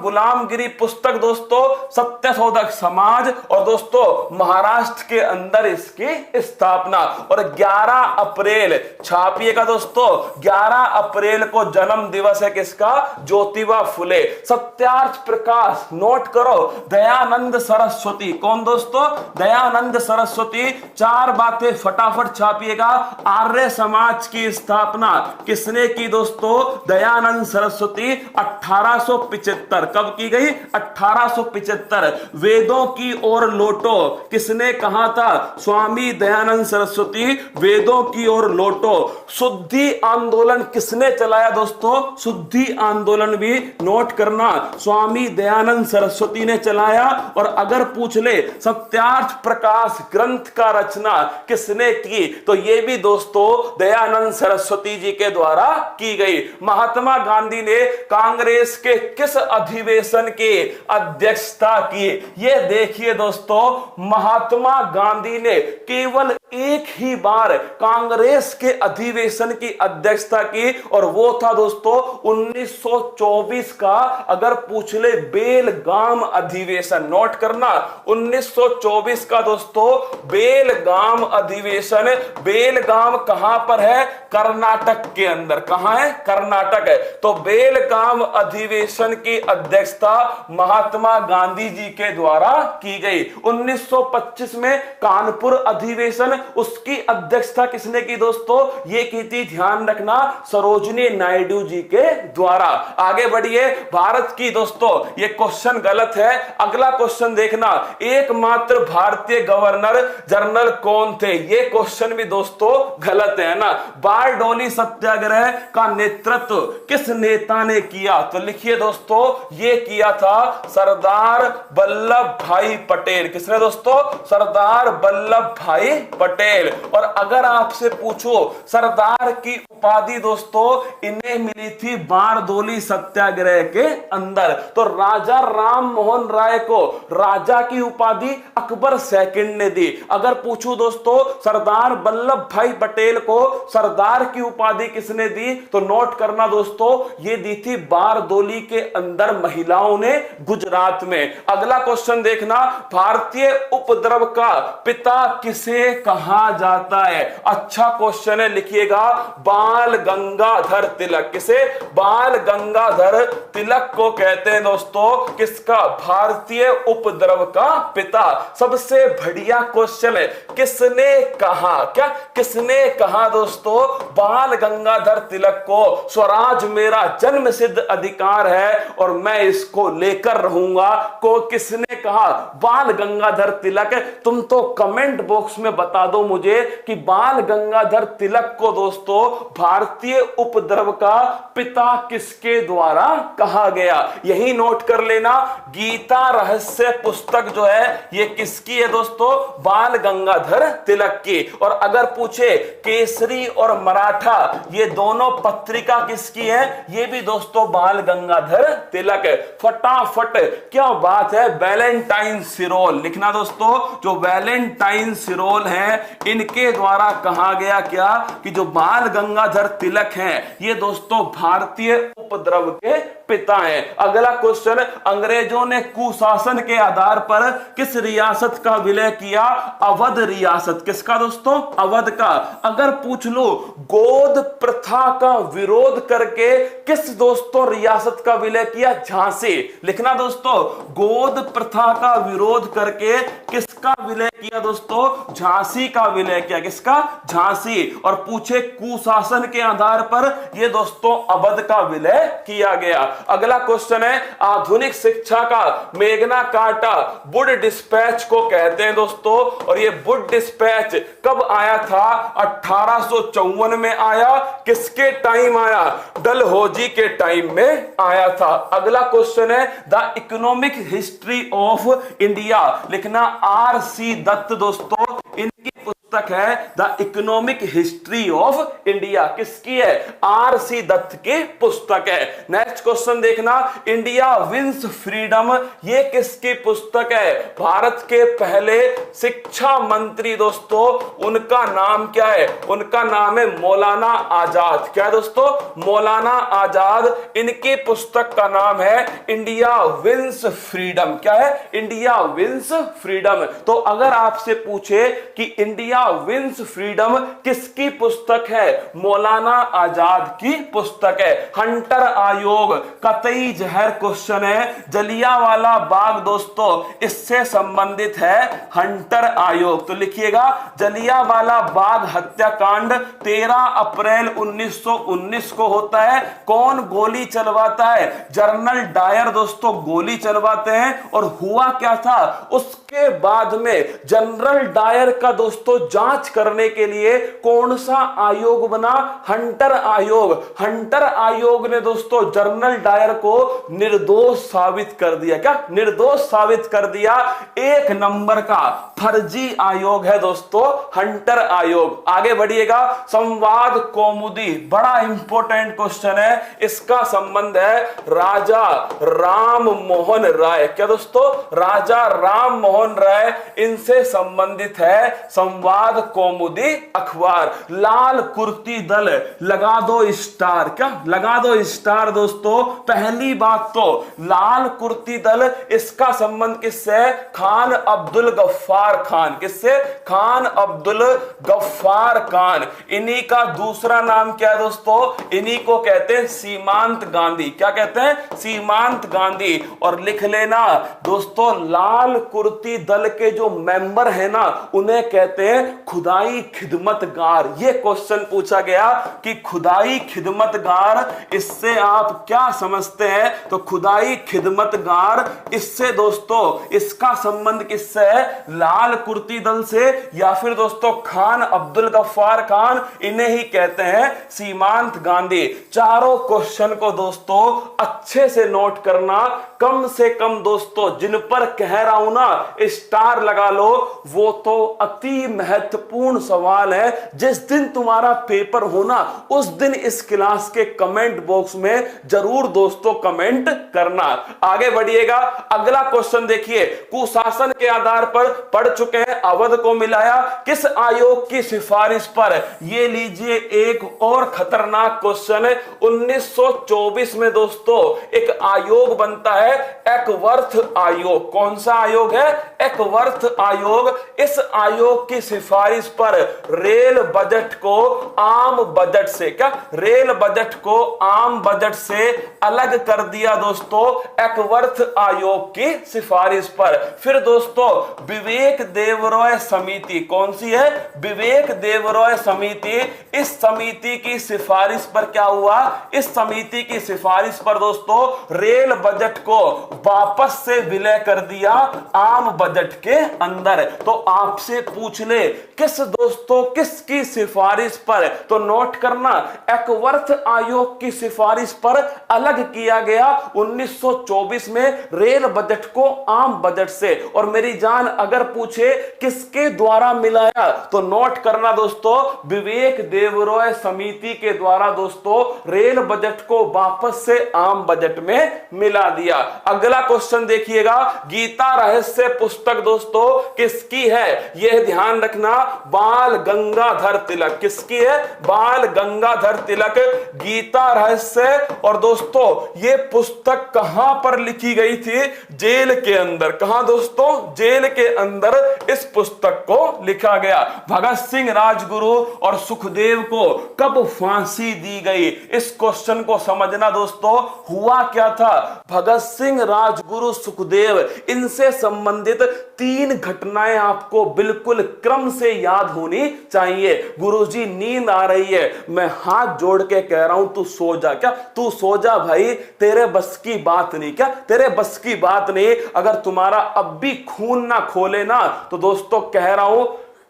गुलामगिरी पुस्तक दोस्तों, सत्य शोधक समाज, और दोस्तों महाराष्ट्र के अंदर इसकी स्थापना। और 11 अप्रैल छापिएगा दोस्तों, 11 अप्रैल को जन्म दिवस है किसका? ज्योतिबा फुले। सत्यार्थ प्रकाश, नोट करो, दयानंद सरस्वती। कौन दोस्तों? दयानंद सरस्वती। 4 बातें फटाफट छापिएगा। आर्य समाज की स्थापना किसने की दोस्तों? दयानंद सरस्वती। 1875। कब की गई? 1875। वेदों की ओर लौटो किसने कहा था? स्वामी दयानंद सरस्वती। वेदों की ओर लौटो। शुद्धि आंदोलन किसने चलाया दोस्तों? शुद्धि आंदोलन भी नोट करना, स्वामी दयानंद सरस्वती ने चलाया। और अगर पूछ ले सत्यार्थ प्रकाश ग्रंथ का रचना किसने की, तो यह भी दोस्तों दयानंद सरस्वती जी के द्वारा की गई। महात्मा गांधी ने कांग्रेस के किस अधिवेशन की अध्यक्षता की? यह देखिए दोस्तों, महात्मा गांधी ने केवल एक ही बार कांग्रेस के अधिवेशन की अध्यक्षता की, और वो था दोस्तों 1924 का। अगर पूछ ले बेलगाम अधिवेशन, नोट करना 1924 का दोस्तों बेलगाम अधिवेशन। बेलगाम कहां पर है? कर्नाटक के अंदर। कहां है? कर्नाटक है। तो बेलगाम अधिवेशन की अध्यक्षता महात्मा गांधी जी के द्वारा की गई। 1925 में कानपुर अधिवेशन, उसकी अध्यक्षता किसने की दोस्तों? ये की थी, ध्यान रखना, सरोजिनी नायडू जी के द्वारा। आगे बढ़िए, भारत की दोस्तों ये क्वेश्चन गलत है। अगला क्वेश्चन देखना, एकमात्र भारतीय गवर्नर जनरल कौन थे? ये क्वेश्चन भी दोस्तों गलत है ना। बारडोली सत्याग्रह का नेतृत्व किस नेता ने किया? तो लिखिए दोस्तों, ये किया था सरदार वल्लभ भाई पटेल। किसने दोस्तों? सरदार वल्लभ भाई पटेल। और अगर आपसे पूछो सरदार की उपाधि दोस्तों इन्हें मिली थी बारडोली सत्याग्रह के अंदर। तो राजा राम मोहन राय को राजा की उपाधि अकबर सेकंड ने दी। अगर पूछूं दोस्तों सरदार वल्लभ भाई पटेल को सरदार की उपाधि किसने दी, तो नोट करना दोस्तों ये दी थी बारडोली के अंदर महिलाओं ने, गुजरात में। अगला क्वेश्चन देखना, भारतीय उपद्रव का पिता किसे कहा कहा जाता है? अच्छा क्वेश्चन है, लिखिएगा बाल गंगाधर तिलक। किसे? बाल गंगाधर तिलक को कहते हैं दोस्तों किसका? भारतीय उपद्रव का पिता। सबसे बढ़िया क्वेश्चन है, किसने कहा? क्या किसने कहा दोस्तों बाल गंगाधर तिलक को स्वराज मेरा जन्म सिद्ध अधिकार है और मैं इसको लेकर रहूंगा? को किसने कहा? बाल गंगाधर तिलक। तुम तो कमेंट बॉक्स में बता दो मुझे कि बाल गंगाधर तिलक को दोस्तों भारतीय उपद्रव का पिता किसके द्वारा कहा गया। यही नोट कर लेना। गीता रहस्य पुस्तक जो है ये किसकी है दोस्तों? बाल गंगाधर तिलक की। और अगर पूछे केसरी और मराठा ये दोनों पत्रिका किसकी है? ये भी दोस्तों बाल गंगाधर तिलक है। फटाफट क्या बात है, वैलेंटाइन सिरोल लिखना दोस्तों। जो वैलेंटाइन सिरोल हैं इनके द्वारा कहा गया क्या कि जो बाल गंगाधर तिलक हैं ये दोस्तों भारतीय उपद्रव के पिता हैं। अगला क्वेश्चन, अंग्रेजों ने कुशासन के आधार पर किस रियासत का विलय किया? अवध रियासत। किसका दोस्तों? अवध का। अगर पूछ लो गोद प्रथा का विरोध करके किस दोस्तों रियासत का विलय किया? झांसी। लिखना दोस्तों, गोद प्रथा का विरोध करके किसका विलय किया दोस्तों? झांसी का विलय किया। किसका? झांसी। और पूछे कुशासन के आधार पर यह दोस्तों अवध का विलय किया गया। अगला क्वेश्चन है, आधुनिक शिक्षा का मेगना कार्टा वुड डिस्पैच को कहते हैं दोस्तों। और ये वुड डिस्पैच कब आया था? 1854 में आया। किसके टाइम आया? डलहौजी के टाइम में आया था। अगला क्वेश्चन है, the economic history of India. लिखना आर.सी. दत्त दोस्तों, इनकी पुस्तक है the economic history of India. किसकी है? आर.सी. दत्त की पुस्तक है। नेक्स्ट क्वेश्चन देखना, इंडिया विंस फ्रीडम ये किसकी पुस्तक है? भारत के पहले शिक्षा मंत्री दोस्तों, उनका नाम क्या है? उनका नाम है मौलाना आजाद। क्या दोस्तों? मौलाना आजाद। इनकी पुस्तक का नाम है इंडिया विंस फ्रीडम। क्या है? India wins freedom. तो अगर आपसे पूछे कि इंडिया विंस फ्रीडम किसकी पुस्तक है? मौलाना आजाद की पुस्तक है। हंटर आयोग कतई जहर क्वेश्चन है। जलियांवाला बाग दोस्तों इससे संबंधित है हंटर आयोग। तो लिखिएगा जलियांवाला बाग हत्याकांड 13 अप्रैल 1919 को होता है। कौन गोली चलवाता है? जनरल डायर दोस्तों गोली चलवाते हैं। और हुआ क्या था उसके बाद में? जनरल डायर का दोस्तों जांच करने के लिए कौन सा आयोग बना? हंटर आयोग। हंटर आयोग ने दोस्तों जनरल डायर को निर्दोष साबित कर दिया। क्या? निर्दोष साबित कर दिया। 1 नंबर का फर्जी आयोग है दोस्तों हंटर आयोग। आगे बढ़िएगा, संवाद कौमुदी बड़ा इंपॉर्टेंट क्वेश्चन है। इसका संबंध है राजा राम मोहन राय। क्या दोस्तों? राजा राम मोहन राय इनसे संबंधित है संवाद कौमुदी अखबार। लाल कुर्ती दल लगा दो स्टार। क्या? लगा दो स्टार दोस्तों। पहली बात तो लाल कुर्ती दल इसका संबंध किससे? खान अब्दुल गफ्फार खान। किससे? खान अब्दुल गफ्फार खान। इन्हीं का दूसरा नाम क्या है दोस्तों? इन्हीं को कहते हैं सीमांत गांधी। क्या कहते हैं? सीमांत गांधी। और लिख लेना दोस्तों लाल कुर्ती दल के जो मेंबर है ना उन्हें कहते हैं खुदाई खिदमतगार। ये क्वेश्चन पूछा गया कि खुदाई खिदमतगार, इससे आप क्या समझते हैं? तो खुदाई खिदमतगार इससे दोस्तों इसका संबंध किससे है? लाल कुर्ती दल से या फिर दोस्तों खान अब्दुल गफ्फार खान, इन्हें ही कहते हैं सीमांत गांधी। चारों क्वेश्चन को दोस्तों अच्छे से नोट करना। कम से कम दोस्तों जिन पर कह रहा हूं ना स्टार लगा लो, वो तो अति महत्वपूर्ण सवाल है। जिस दिन तुम्हारा पेपर होना उस दिन इस क्लास के कमेंट बॉक्स में जरूर दोस्तों कमेंट करना। आगे बढ़िएगा, अगला क्वेश्चन देखिए। कुशासन के आधार पर पढ़ चुके हैं, अवध को मिलाया। किस आयोग की सिफारिश पर? ये लीजिए एक और खतरनाक क्वेश्चन है। 1924 में दोस्तों एक आयोग बनता है, एकवर्थ आयोग। कौन सा आयोग है? एकवर्थ आयोग। इस आयोग की सिफारिश पर रेल बजट को आम बजट से, क्या रेल बजट को आम बजट से अलग कर दिया दोस्तों, एकवर्थ आयोग की सिफारिश पर। फिर दोस्तों विवेक देवरॉय समिति, कौन सी है? विवेक देवरॉय समिति। इस समिति की सिफारिश पर क्या हुआ? इस समिति की सिफारिश पर दोस्तों रेल बजट को वापस से विलय कर दिया आम बजट के अंदर। तो आपसे पूछ ले किसकी सिफारिश पर, तो नोट करना, एकवर्थ आयोग की सिफारिश पर अलग किया गया 1924 में रेल बजट को आम बजट से। और मेरी जान अगर पूछे किसके द्वारा मिलाया, तो नोट करना दोस्तों, विवेक देवरॉय समिति के द्वारा दोस्तों रेल बजट को वापस से आम बजट में मिला दिया। अगला क्वेश्चन देखिएगा, गीता रहस्य पुस्तक दोस्तों किसकी है? यह ध्यान रखना, बाल गंगाधर तिलक। किसकी है? बाल गंगाधर तिलक, गीता रहस्य। और दोस्तों यह पुस्तक कहां पर लिखी गई थी? जेल के अंदर। कहां दोस्तों? जेल के अंदर इस पुस्तक को लिखा गया। भगत सिंह राजगुरु और सुखदेव को कब फांसी दी गई? इस क्वेश्चन को समझना दोस्तों, हुआ क्या था? भगत सिंह, राजगुरु, सुखदेव, इनसे संबंधित 3 घटनाएं आपको बिल्कुल क्रम से याद होनी चाहिए। गुरुजी नींद आ रही है, मैं हाथ जोड़ के कह रहा हूं तू सो जा। क्या तू सो जा भाई, तेरे बस की बात नहीं। क्या तेरे बस की बात नहीं? अगर तुम्हारा अब भी खून ना खोले ना, तो दोस्तों कह रहा हूं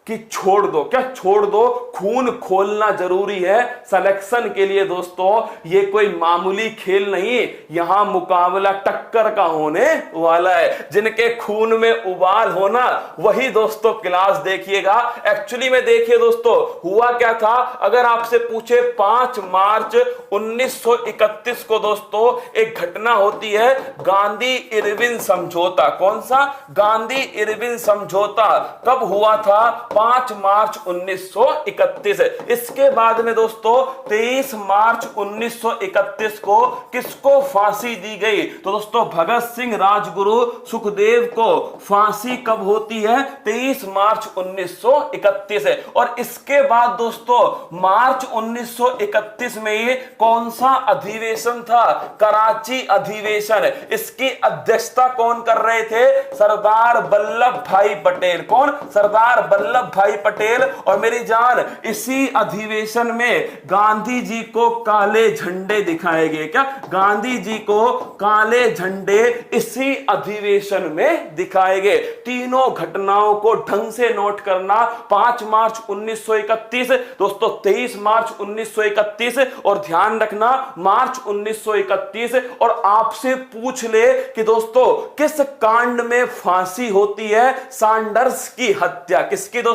कि छोड़ दो। क्या छोड़ दो? खून खोलना जरूरी है सिलेक्शन के लिए दोस्तों। ये कोई मामूली खेल नहीं, यहां मुकाबला टक्कर का होने वाला है। जिनके खून में उबाल होना वही दोस्तों क्लास देखिएगा। एक्चुअली में देखिए दोस्तों, हुआ क्या था, अगर आपसे पूछे 5 मार्च 1931 को दोस्तों एक घटना होती है, गांधी इरविन समझौता। कौन सा? गांधी इरविन समझौता कब हुआ था? 5 मार्च 1931। इसके बाद में दोस्तों 23 मार्च 1931 को किसको फांसी दी गई? तो दोस्तों भगत सिंह, राजगुरु, सुखदेव को फांसी कब होती है? 23 मार्च 1931। और इसके बाद दोस्तों मार्च 1931 में ये कौन सा अधिवेशन था? कराची अधिवेशन। इसकी अध्यक्षता कौन कर रहे थे? सरदार वल्लभ भाई पटेल। कौन? सरदार वल्लभ भाई पटेल। और मेरी जान इसी अधिवेशन में गांधी जी को काले झंडे दिखाए गए। क्या गांधी जी को काले झंडे इसी अधिवेशन में दिखाए गए? तीनों घटनाओं को ढंग से नोट करना। 5 मार्च 1931 दोस्तों, 23 मार्च 1931 और ध्यान रखना मार्च 1931। और आपसे पूछ ले कि दोस्तों किस कांड में फांसी होती है? सैंडर्स की हत्या। किसकी दोस्तों?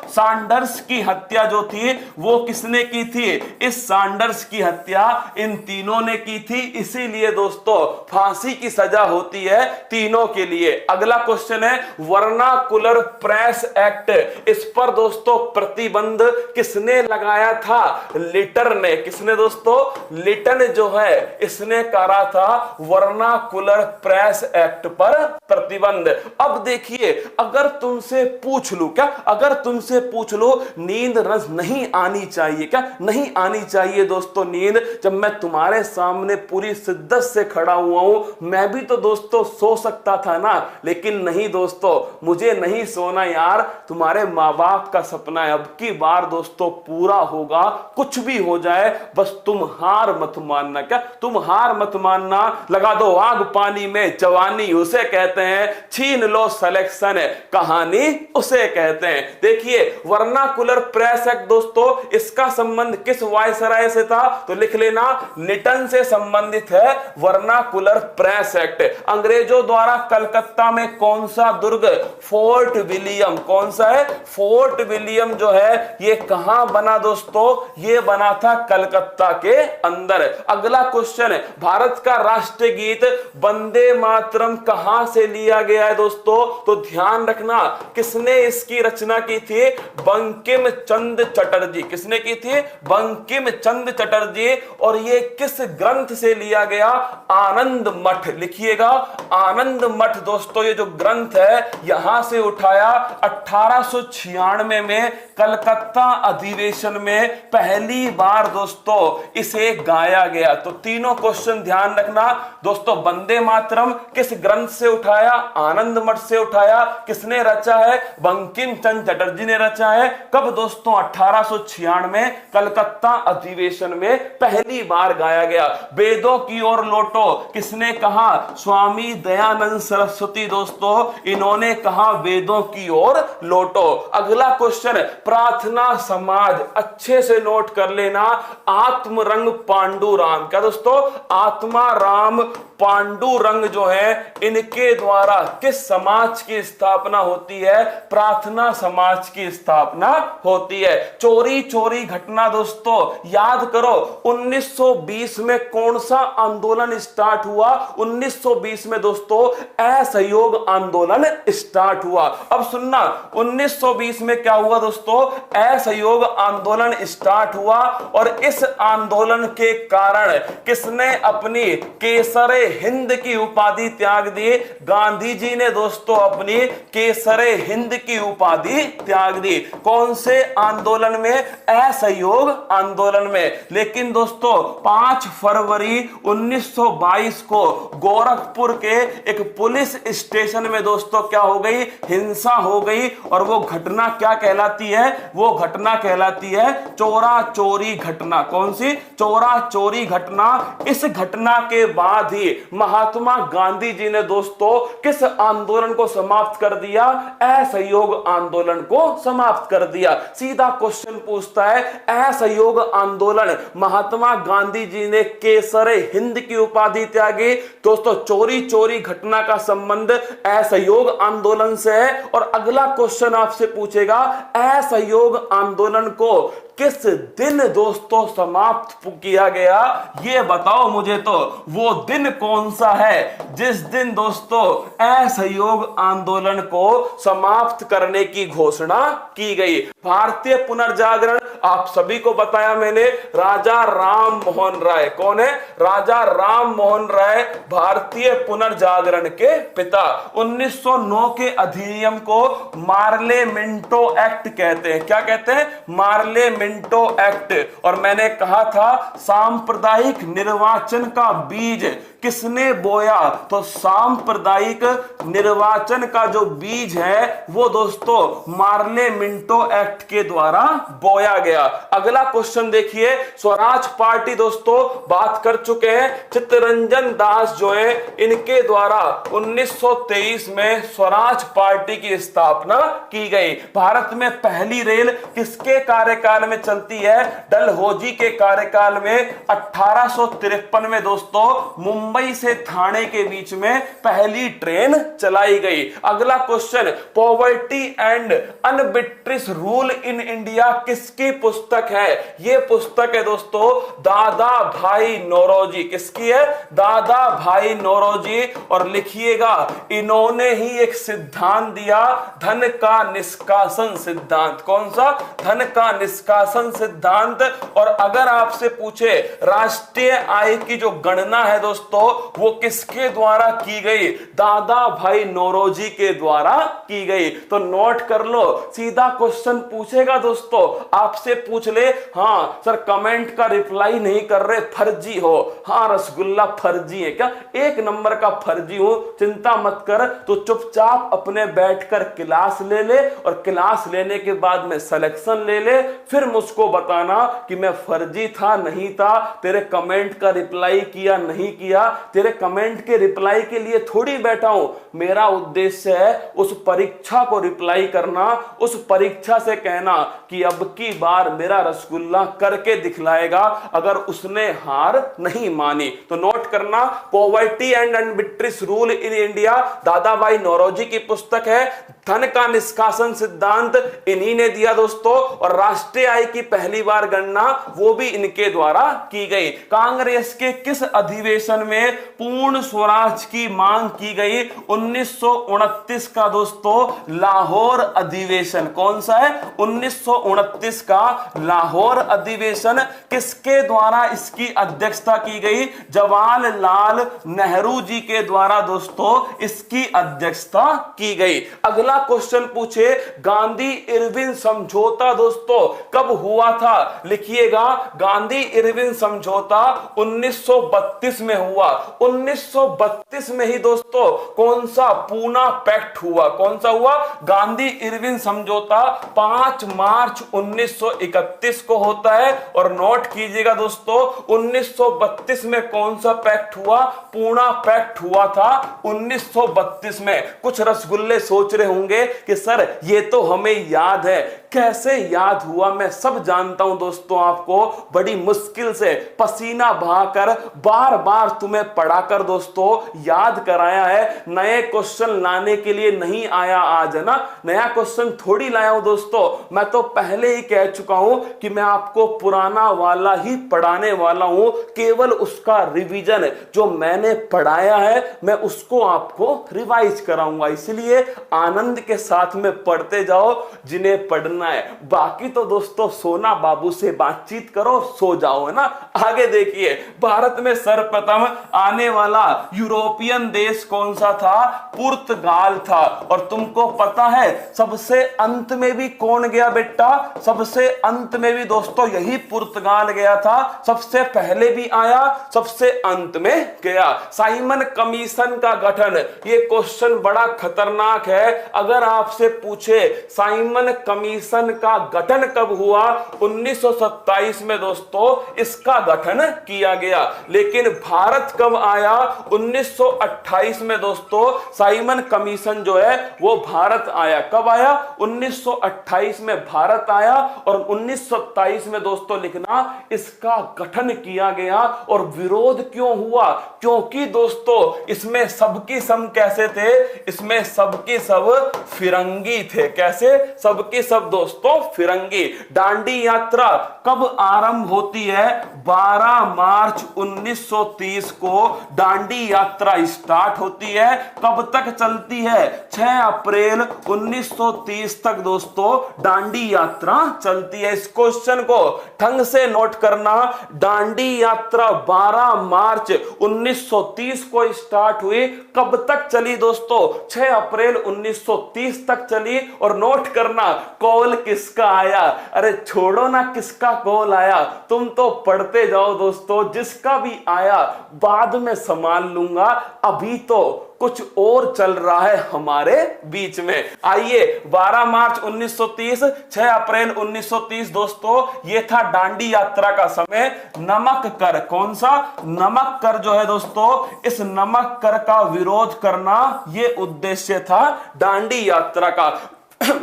सैंडर्स की हत्या जो थी वो किसने की थी? इस सैंडर्स की हत्या इन तीनों ने की थी। इसीलिए दोस्तों फांसी की सजा होती है तीनों के लिए। अगला क्वेश्चन है वर्नाकुलर प्रेस एक्ट। इस पर दोस्तों प्रतिबंध किसने लगाया था? लिटन ने। किसने दोस्तों? लिटन जो है इसने करा था वर्नाकुलर प्रेस एक्ट पर प्रतिबंध। अब देखिए, अगर तुमसे पूछ लूं, क्या अगर तुमसे पूछ लो नींद रस नहीं आनी चाहिए? क्या नहीं आनी चाहिए दोस्तों नींद? जब मैं तुम्हारे सामने पूरी शिद्दत से खड़ा हुआ हूं, मैं भी तो दोस्तों सो सकता था ना, लेकिन नहीं दोस्तों, मुझे नहीं सोना यार। तुम्हारे माँ बाप का सपना है, अब की बार दोस्तों पूरा होगा, कुछ भी हो जाए, बस तुम हार मत मानना। क्या तुम हार मत मानना। लगा दो आग पानी में जवानी उसे कहते हैं, छीन लो सिलेक्शन कहानी उसे कहते हैं। देखिए वर्नाकुलर प्रेस एक्ट दोस्तों, इसका संबंध किस वायसराय से था? तो लिख लेना, लिटन से संबंधित है वर्नाकुलर प्रेस एक्ट। अंग्रेजों द्वारा कलकत्ता में कौन सा दुर्ग? Fort William. कौन सा है? फोर्ट विलियम जो है ये कहां बना दोस्तों? ये बना था कलकत्ता के अंदर। अगला क्वेश्चन है, भारत का राष्ट्रीय गीत वंदे मातरम कहां से लिया गया है दोस्तों? तो ध्यान रखना, किसने इसकी रचना की थी? बंकिम चंद्र चटर्जी। किसने की थी? बंकिम चंद्र चटर्जी। और ये किस ग्रंथ से लिया गया? आनंद मठ। लिखिएगा, आनंद मठ दोस्तों, ये जो ग्रंथ है यहां से उठाया। 1896 में कलकत्ता अधिवेशन में पहली बार दोस्तों इसे गाया गया। तो तीनों क्वेश्चन ध्यान रखना दोस्तों। वंदे मातरम किस ग्रंथ से उठाया? आनंद मठ से उठाया। किसने रचा है? बंकिम चंद्र चटर्जी ने रचा है। कब दोस्तों? 1896 में कलकत्ता अधिवेशन में पहली बार गाया गया। वेदों की ओर लौटो किसने कहा? स्वामी दयानंद सरस्वती दोस्तों, इन्होंने कहा वेदों की ओर लौटो। अगला क्वेश्चन, प्रार्थना समाज, अच्छे से नोट कर लेना। आत्मरंग पांडुराम, क्या दोस्तों? आत्मा राम पांडुरंग जो है, इनके द्वारा किस समाज की स्थापना होती है? प्रार्थना समाज की स्थापना होती है। चोरी चोरी घटना दोस्तों याद करो, 1920 में कौन सा आंदोलन स्टार्ट हुआ? 1920 में दोस्तों असहयोग आंदोलन स्टार्ट हुआ। अब सुनना, 1920 में क्या हुआ दोस्तों? असहयोग आंदोलन स्टार्ट हुआ। और इस आंदोलन के कारण किसने अपनी केसरे हिंद की उपाधि त्याग दी? गांधी जी ने दोस्तों अपनी केसरे हिंद की उपाधि त्याग दी। कौन से आंदोलन में? असहयोग आंदोलन में। लेकिन दोस्तों 5 फरवरी 1922 को गोरखपुर के एक पुलिस स्टेशन में दोस्तों क्या हो गई? हिंसा हो गई। और वो घटना क्या कहलाती है? वो घटना कहलाती है चोरा चोरी घटना। कौन सी? चोरा चोरी घटना। इस घटना के बाद ही महात्मा गांधी जी ने दोस्तों किस आंदोलन को समाप्त कर दिया? असहयोग आंदोलन को समाप्त कर दिया। सीधा क्वेश्चन पूछता है, असहयोग आंदोलन, महात्मा गांधी जी ने केसरे हिंद की उपाधि त्यागी। दोस्तों चोरी चोरी घटना का संबंध असहयोग आंदोलन से है। और अगला क्वेश्चन आपसे पूछेगा, असहयोग आंदोलन को किस दिन दोस्तों समाप्त किया गया? ये बताओ मुझे तो, वो दिन कौन सा है जिस दिन दोस्तों असहयोग आंदोलन को समाप्त करने की घोषणा की गई? भारतीय पुनर्जागरण आप सभी को बताया मैंने, राजा राम मोहन राय। कौन है? राजा राम मोहन राय भारतीय पुनर्जागरण के पिता। 1909 के अधिनियम को मार्ले मिंटो एक्ट कहते हैं। क्या कहते हैं? Morley Minto act. और मैंने कहा था सांप्रदायिक निर्वाचन का बीज किसने बोया? तो सांप्रदायिक निर्वाचन का जो बीज है वो दोस्तों मार्ले मिंटो एक्ट के द्वारा बोया गया। अगला क्वेश्चन देखिए, स्वराज पार्टी दोस्तों बात कर चुके हैं। चित्तरंजन दास जो है, इनके द्वारा 1923 में स्वराज पार्टी की स्थापना की गई। भारत में पहली रेल किसके कार्यकाल में चलती है? डलहौजी के कार्यकाल में। 1853 में दोस्तों मुंबई से ठाणे के बीच में पहली ट्रेन चलाई गई। अगला question, poverty and unBritish rule in India किसकी पुस्तक है? यह पुस्तक है दोस्तों दादा भाई नौरोजी। किसकी है? दादा भाई नौरोजी। और लिखिएगा, इन्होंने ही एक सिद्धांत दिया, धन का निष्कासन सिद्धांत। कौन सा? धन का निष्कासन सिद्धांत। और अगर आपसे पूछे राष्ट्रीय आय की जो गणना है दोस्तों वो किसके द्वारा की गई? दादा भाई नौरोजी के द्वारा की गई। तो नोट कर लो, सीधा क्वेश्चन पूछेगा दोस्तों, आपसे पूछ ले, हाँ सर कमेंट का रिप्लाई नहीं कर रहे, फर्जी हो। हाँ रसगुल्ला फर्जी है क्या? 1 नंबर का फर्जी हूं, चिंता मत कर। तो चुपचाप अपने बैठकर क्लास ले ले और क्लास लेने के बाद में सिलेक्शन ले ले, फिर मुझको बताना कि मैं फर्जी था नहीं था, तेरे कमेंट का रिप्लाई किया नहीं किया। तेरे कमेंट के रिप्लाई के लिए थोड़ी बैठा हूं, मेरा उद्देश्य है उस परीक्षा को रिप्लाई करना, उस परीक्षा से कहना कि अब की बार मेरा रसगुल्ला करके दिखलाएगा, अगर उसने हार नहीं मानी। तो नोट करना, poverty and unBritish rule in India Dadabhai Naoroji की पुस्तक है। धन का निष्कासन सिद्धांत इन्हीं ने दिया दोस्तों। और राष्ट्रीय आय की पहली बार गणना वो भी इनके द्वारा की गई। कांग्रेस के किस अधिवेशन में में पूर्ण स्वराज की मांग की गई? 1929 का दोस्तों लाहौर अधिवेशन। कौन सा है? 1929 का लाहौर अधिवेशन। किसके द्वारा इसकी अध्यक्षता की गई? जवाहरलाल नेहरू जी के द्वारा दोस्तों इसकी अध्यक्षता की गई। अगला क्वेश्चन पूछे, गांधी इरविन समझौता दोस्तों कब हुआ था? लिखिएगा, गांधी इरविन समझौता 1932 में हुआ। 1932 में ही दोस्तों कौन सा पूना पैक्ट हुआ? कौन सा हुआ? गांधी इरविन समझौता 5 मार्च 1931 को होता है। और नोट कीजिएगा दोस्तों, 1932 में कौन सा पैक्ट हुआ? पूना पैक्ट हुआ था 1932 में। कुछ रसगुल्ले सोच रहे होंगे कि सर ये तो हमें याद है, कैसे याद हुआ? मैं सब जानता हूं दोस्तों, आपको बड़ी मुश्किल से पसीना बहाकर बार बार तुम्हें पढ़ाकर दोस्तों याद कराया है। नए क्वेश्चन लाने के लिए नहीं आया आज, है ना? नया क्वेश्चन थोड़ी लाया हूं दोस्तों, मैं तो पहले ही कह चुका हूं कि मैं आपको पुराना वाला ही पढ़ाने वाला हूं। केवल उसका रिवीजन जो मैंने पढ़ाया है मैं उसको आपको रिवाइज कराऊंगा। इसलिए आनंद के साथ में पढ़ते जाओ जिन्हें पढ़ना है। बाकी तो दोस्तों सोना बाबू से बातचीत करो, सो जाओ, है ना? आगे देखिए, भारत में सर्वप्रथम आने वाला यूरोपियन देश कौन सा था? पुर्तगाल था। और तुमको पता है सबसे अंत में भी कौन गया बेटा? सबसे अंत में भी दोस्तों यही पुर्तगाल गया था। सबसे पहले भी आया, सबसे अंत में गया। साइमन कमीशन का गठन, ये क्वेश्चन बड़ा खतरनाक है। अगर आपसे पूछे साइमन कमीशन का गठन कब हुआ? 1927 में दोस्तों इसका गठन किया गया। लेकिन भारत कब आया? 1928 में दोस्तों साइमन कमीशन जो है वो भारत आया। कब आया? 1928 में भारत आया। और 1927 में दोस्तों लिखना, इसका गठन किया गया। और विरोध क्यों हुआ? क्योंकि दोस्तों इसमें सबकी सब कैसे थे? इसमें सबकी सब फिरंगी थे। कैसे? सबकी सब दोस्तों फिरंगी। दांडी यात्रा कब आरंभ होती है? 12 मार्च 1930 को दांडी यात्रा स्टार्ट होती है। कब तक चलती है? 6 अप्रैल 1930 तक दोस्तों दांडी यात्रा चलती है। इस क्वेश्चन को ढंग से नोट करना। दांडी यात्रा 12 मार्च 1930 को स्टार्ट हुई। कब तक चली दोस्तों? 6 अप्रैल 1930 तक चली। और नोट करना, कॉल किसका आया? अरे छोड़ो ना किसका कॉल आया, तुम तो पढ़ते जाओ दोस्तों। जिसका भी आया बाद में संभाल लूंगा, अभी तो कुछ और चल रहा है हमारे बीच में। आइए, 12 मार्च 1930, 6 अप्रैल 1930 दोस्तों ये था दांडी यात्रा का समय। नमक कर, कौन सा? नमक कर जो है दोस्तों, इस नमक कर का विरोध करना ये उद्देश्य था दांडी यात्रा का।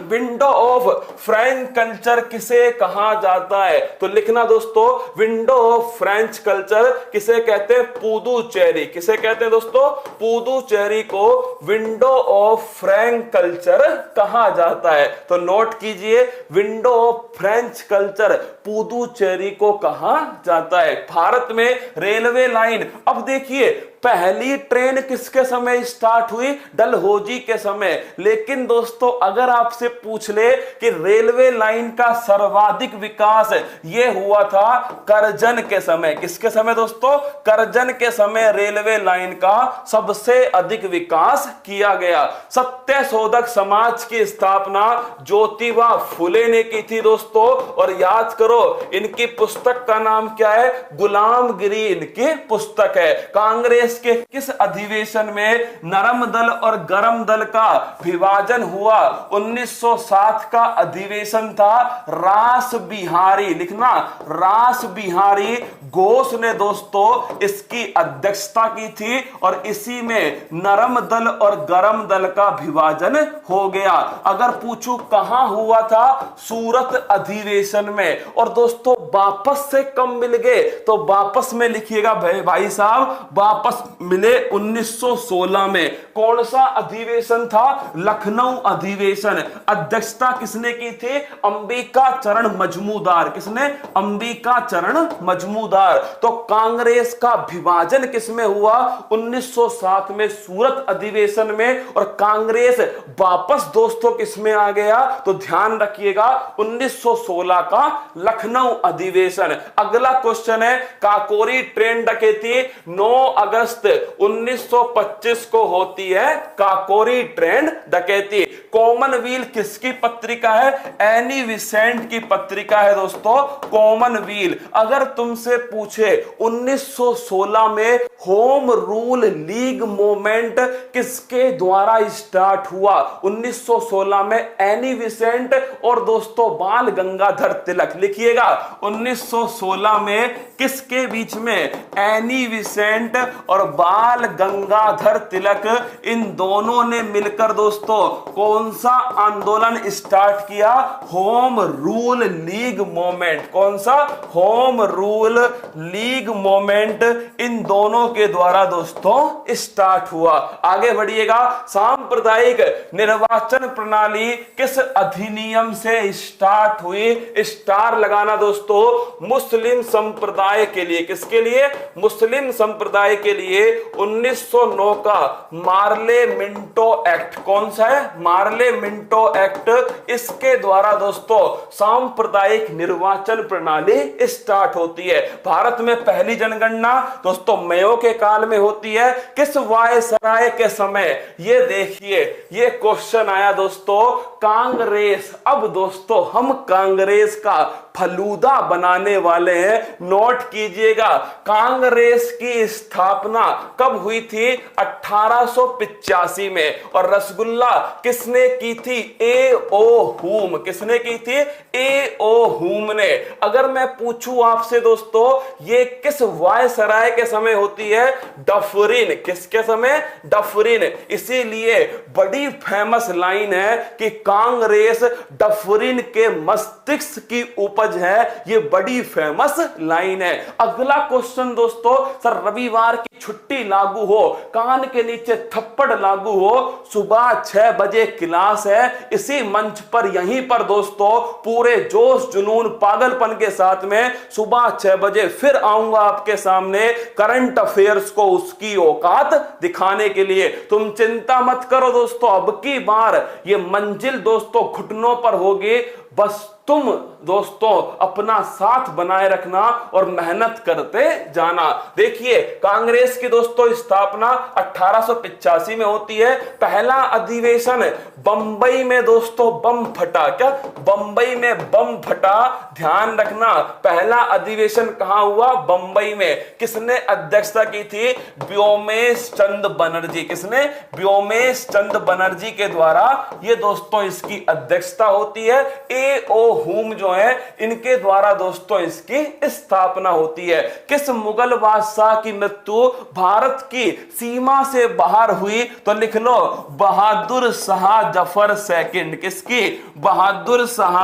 विंडो ऑफ फ्रेंच कल्चर किसे कहा जाता है? तो लिखना दोस्तों, विंडो ऑफ फ्रेंच कल्चर किसे कहते हैं? पुदुचेरी। किसे कहते हैं दोस्तों? पुदुचेरी को विंडो ऑफ फ्रेंच कल्चर कहा जाता है। तो नोट कीजिए, window of French culture Puducherry को कहा जाता है। भारत में रेलवे लाइन, अब देखिए पहली ट्रेन किसके समय स्टार्ट हुई? डलहौजी के समय। लेकिन दोस्तों अगर आपसे पूछ ले कि रेलवे लाइन का सर्वाधिक विकास ये हुआ था करजन के समय। किसके समय दोस्तों? करजन के समय रेलवे लाइन का सबसे अधिक विकास किया गया। सत्य शोधक समाज की स्थापना ज्योतिबा फुले ने की थी दोस्तों। और याद करो इनकी पुस्तक का नाम क्या है? गुलामगिरी इनकी पुस्तक है। कांग्रेस के किस अधिवेशन में नरम दल और गरम दल का विभाजन हुआ? 1907 का अधिवेशन था। रास बिहारी, लिखना, रास बिहारी घोष ने दोस्तों इसकी अध्यक्षता की थी। और इसी में नरम दल और गरम दल का विभाजन हो गया। अगर पूछूं कहां हुआ था? सूरत अधिवेशन में। और दोस्तों वापस से कम मिल गए, तो वापस में लिखिएगा भाई साहब, वापस मिले 1916 में। कौन सा अधिवेशन था? लखनऊ अधिवेशन। अध्यक्षता किसने की थी? अंबिका चरण मजमूदार। किसने? अंबिका चरण मजमूदार। तो कांग्रेस का विभाजन किसमें हुआ? 1907 में सूरत अधिवेशन में। और कांग्रेस वापस दोस्तों किसमें आ गया? तो ध्यान रखिएगा 1916 का लखनऊ अधिवेशन। अगला क्वेश्चन है, काकोरी ट्रेन डकैती 9 अगस्त 1925 को होती है। काकोरी ट्रेन डकैती कॉमनवेल्थ किसकी पत्रिका है? एनी विसेंट की पत्रिका है दोस्तों, कॉमनवेल्थ। अगर तुमसे पूछे 1916 में होम रूल लीग मूवमेंट किसके द्वारा स्टार्ट हुआ? 1916 में एनी विसेंट और दोस्तों बाल गंगाधर तिलक। लिखिएगा 1916 में किसके बीच में? एनी विसेंट और बाल गंगाधर तिलक, इन दोनों ने मिलकर दोस्तों कौन सा आंदोलन स्टार्ट किया? Home rule league movement. कौन सा? Home rule league movement in दोनों के द्वारा दोस्तों स्टार्ट हुआ। आगे बढ़िएगा, सांप्रदायिक निर्वाचन प्रणाली किस अधिनियम से स्टार्ट हुई? स्टार लगाना दोस्तों, मुस्लिम संप्रदाय के लिए। किसके लिए? मुस्लिम संप्रदाय के लिए 1909 का मार्ले मिंटो एक्ट। कौन सा है? Morley Minto act. इसके द्वारा दोस्तों सांप्रदायिक निर्वाचन प्रणाली स्टार्ट होती है। भारत में पहली जनगणना दोस्तों मेयो के काल में होती है। किस वायसराय के समय? ये देखिए, ये क्वेश्चन आया दोस्तों, कांग्रेस। अब दोस्तों हम कांग्रेस का फलूदा बनाने वाले हैं, नोट कीजिएगा। कांग्रेस की स्थापना कब हुई थी? 1885 में। और रसगुल्ला किसने की थी? ए ओ हुम। किसने की थी? ए ओ हुम ने। अगर मैं पूछूं आपसे दोस्तों, ये किस वायसराय के समय होती है? डफरिन। किसके समय? डफरिन। इसीलिए बड़ी फेमस लाइन है कि कांग्रेस डफरिन के मस्तिष्क की उपज है। ये बड़ी फेमस लाइन है। अगला क्वेश्चन दोस्तों, सर रविवार की छुट्टी लागू हो, कान के नीचे थप्पड़ लागू हो, सुबह 6 बजे क्लास है, इसी मंच पर यहीं पर दोस्तों पूरे जोश जुनून पागलपन के साथ में सुबह 6 बजे फिर आऊंगा आपके सामने करंट अफेयर्स को उसकी औकात दिखाने के लिए। तुम चिंता मत करो दोस्तों, अब की बार ये मंजिल दोस्तों घुटनों पर होगी। बस तुम दोस्तों अपना साथ बनाए रखना और मेहनत करते जाना। देखिए कांग्रेस की दोस्तों स्थापना 1885 में होती है। पहला अधिवेशन बंबई में दोस्तों बम फटा। क्या? बंबई में बम फटा। ध्यान रखना, पहला अधिवेशन कहां हुआ? बंबई में। किसने अध्यक्षता की थी? व्योमेश चंद्र बनर्जी। किसने? व्योमेश चंद्र बनर्जी के द्वारा ये दोस्तों इसकी अध्यक्षता होती है। ए ओ हुम जो है इनके द्वारा दोस्तों इसकी स्थापना होती है। किस मुगल बादशाह की मृत्यु भारत की सीमा से बाहर हुई? तो लिख लो, बहादुर शाह जफर सेकंड। किसकी? बहादुर शाह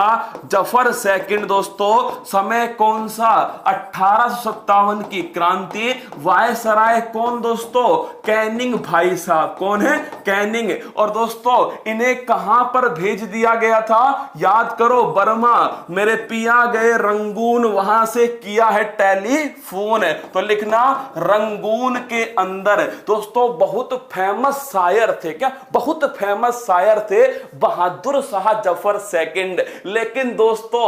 जफर सेकंड दोस्तों। समय कौन सा? 1857 की क्रांति। वायसराय कौन दोस्तों? कैनिंग भाई साहब। कौन है? कैनिंग। और दोस्तों इन्हें कहां पर भेज दिया गया था? याद करो, बर्मा। मेरे पिया गए रंगून, वहां से किया है टेलीफोन। तो लिखना रंगून के अंदर। दोस्तों बहुत फेमस शायर थे। क्या? बहुत फेमस शायर थे बहादुर शाह जफर सेकंड। लेकिन दोस्तों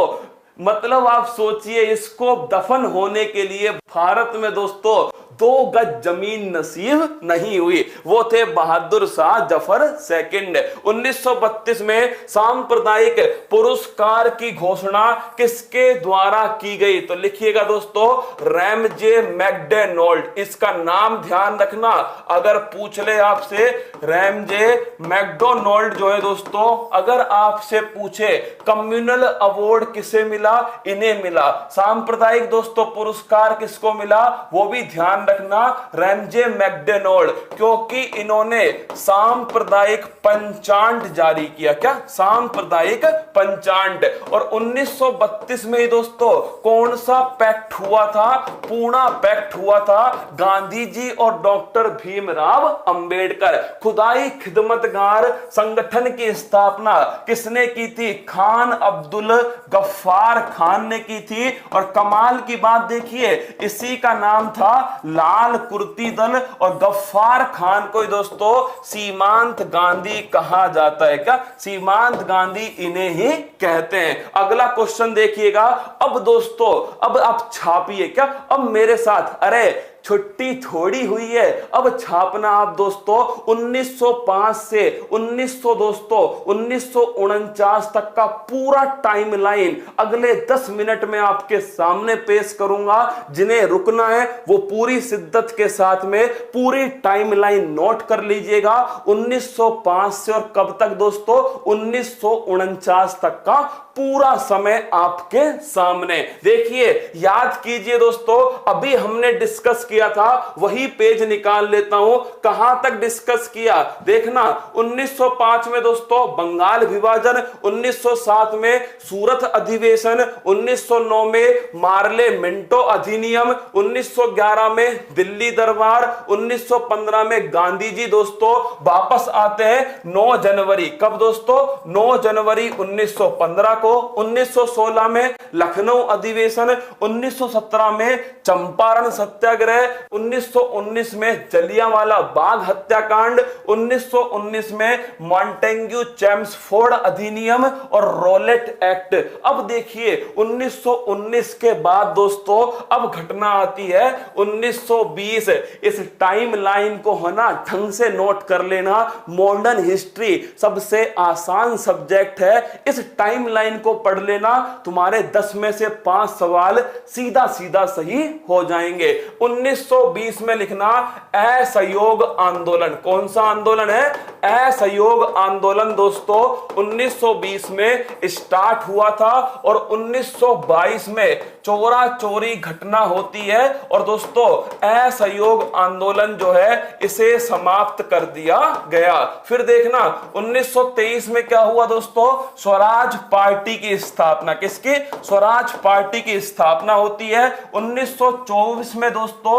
मतलब आप सोचिए, इसको दफन होने के लिए भारत में दोस्तों 2 गज जमीन नसीब नहीं हुई। वो थे बहादुर शाह जफर सेकंड। 1932 में सांप्रदायिक पुरस्कार की घोषणा किसके द्वारा की गई? तो लिखिएगा दोस्तों, रैमजे मैकडोनाल्ड। इसका नाम ध्यान रखना, अगर पूछ ले आपसे रैमजे मैकडोनाल्ड जो है दोस्तों, अगर आपसे पूछे कम्युनल अवार्ड किसे मिला? इन्हें मिला। सांप्रदायिक दोस्तों पुरस्कार किसको मिला? वो भी ध्यान रखना, रैमजे मैकडोनाल्ड, क्योंकि इन्होंने सांप्रदायिक पंचांग जारी किया। क्या? सांप्रदायिक पंचांग। और 1932 में ही दोस्तों कौन सा पैक्ट हुआ था? पूना पैक्ट हुआ था। गांधी जी और डॉक्टर भीमराव अंबेडकर। खुदाई खिदमतगार संगठन की स्थापना किसने की थी? खान अब्दुल गफ्फार खान ने की थी। और कमाल की बात देखिए, इसी का नाम था लाल कुर्ती दल, और गफ्फार खान को दोस्तों सीमांत गांधी कहा जाता है। क्या? सीमांत गांधी इन्हें ही कहते हैं। अगला क्वेश्चन देखिएगा। अब दोस्तों अब आप छापिए। क्या? अब मेरे साथ, अरे छुट्टी थोड़ी हुई है, अब छापना आप दोस्तों 1905 से 1949 तक का पूरा टाइमलाइन अगले 10 मिनट में आपके सामने पेश करूंगा। जिन्हें रुकना है वो पूरी शिद्दत के साथ में पूरी टाइमलाइन नोट कर लीजिएगा। 1905 से और कब तक दोस्तों? 1949 तक का पूरा समय आपके सामने। देखिए, याद कीजिए दोस्तों, अभी हमने डिस्कस किया था, वही पेज निकाल लेता हूं। कहां तक डिस्कस किया देखना। 1905 में दोस्तों बंगाल विभाजन, 1907 में सूरत अधिवेशन, 1909 में मार्ले मिंटो अधिनियम, 1911 में दिल्ली दरबार, 1915 में गांधी जी दोस्तों वापस आते हैं 9 जनवरी। कब दोस्तों? 9 जनवरी 1915 को। 1916 में लखनऊ अधिवेशन, 1917 में चंपारण सत्याग्रह, 1919 में जलियांवाला बाग हत्याकांड, 1919 में मॉन्टेग्यू चेम्सफोर्ड अधिनियम और रोलेट एक्ट। अब देखिए 1919 के बाद दोस्तों अब घटना आती है 1920। इस टाइम लाइन को है ना ढंग से नोट कर लेना। मॉडर्न हिस्ट्री सबसे आसान सब्जेक्ट है। इस टाइम लाइन को पढ़ लेना, तुम्हारे 10 में से 5 सवाल सीधा सीधा सही हो जाएंगे। 1920 में लिखना असहयोग आंदोलन। कौन सा आंदोलन है? असहयोग आंदोलन दोस्तों 1920 में स्टार्ट हुआ था और 1922 में चोरा चोरी घटना होती है और दोस्तों असहयोग आंदोलन जो है इसे समाप्त कर दिया गया। फिर देखना 1923 में क्या हुआ दोस्तों? स्वराज पार्टी की स्थापना। किसकी? स्वराज पार्टी की स्थापना होती है। 1924 में दोस्तों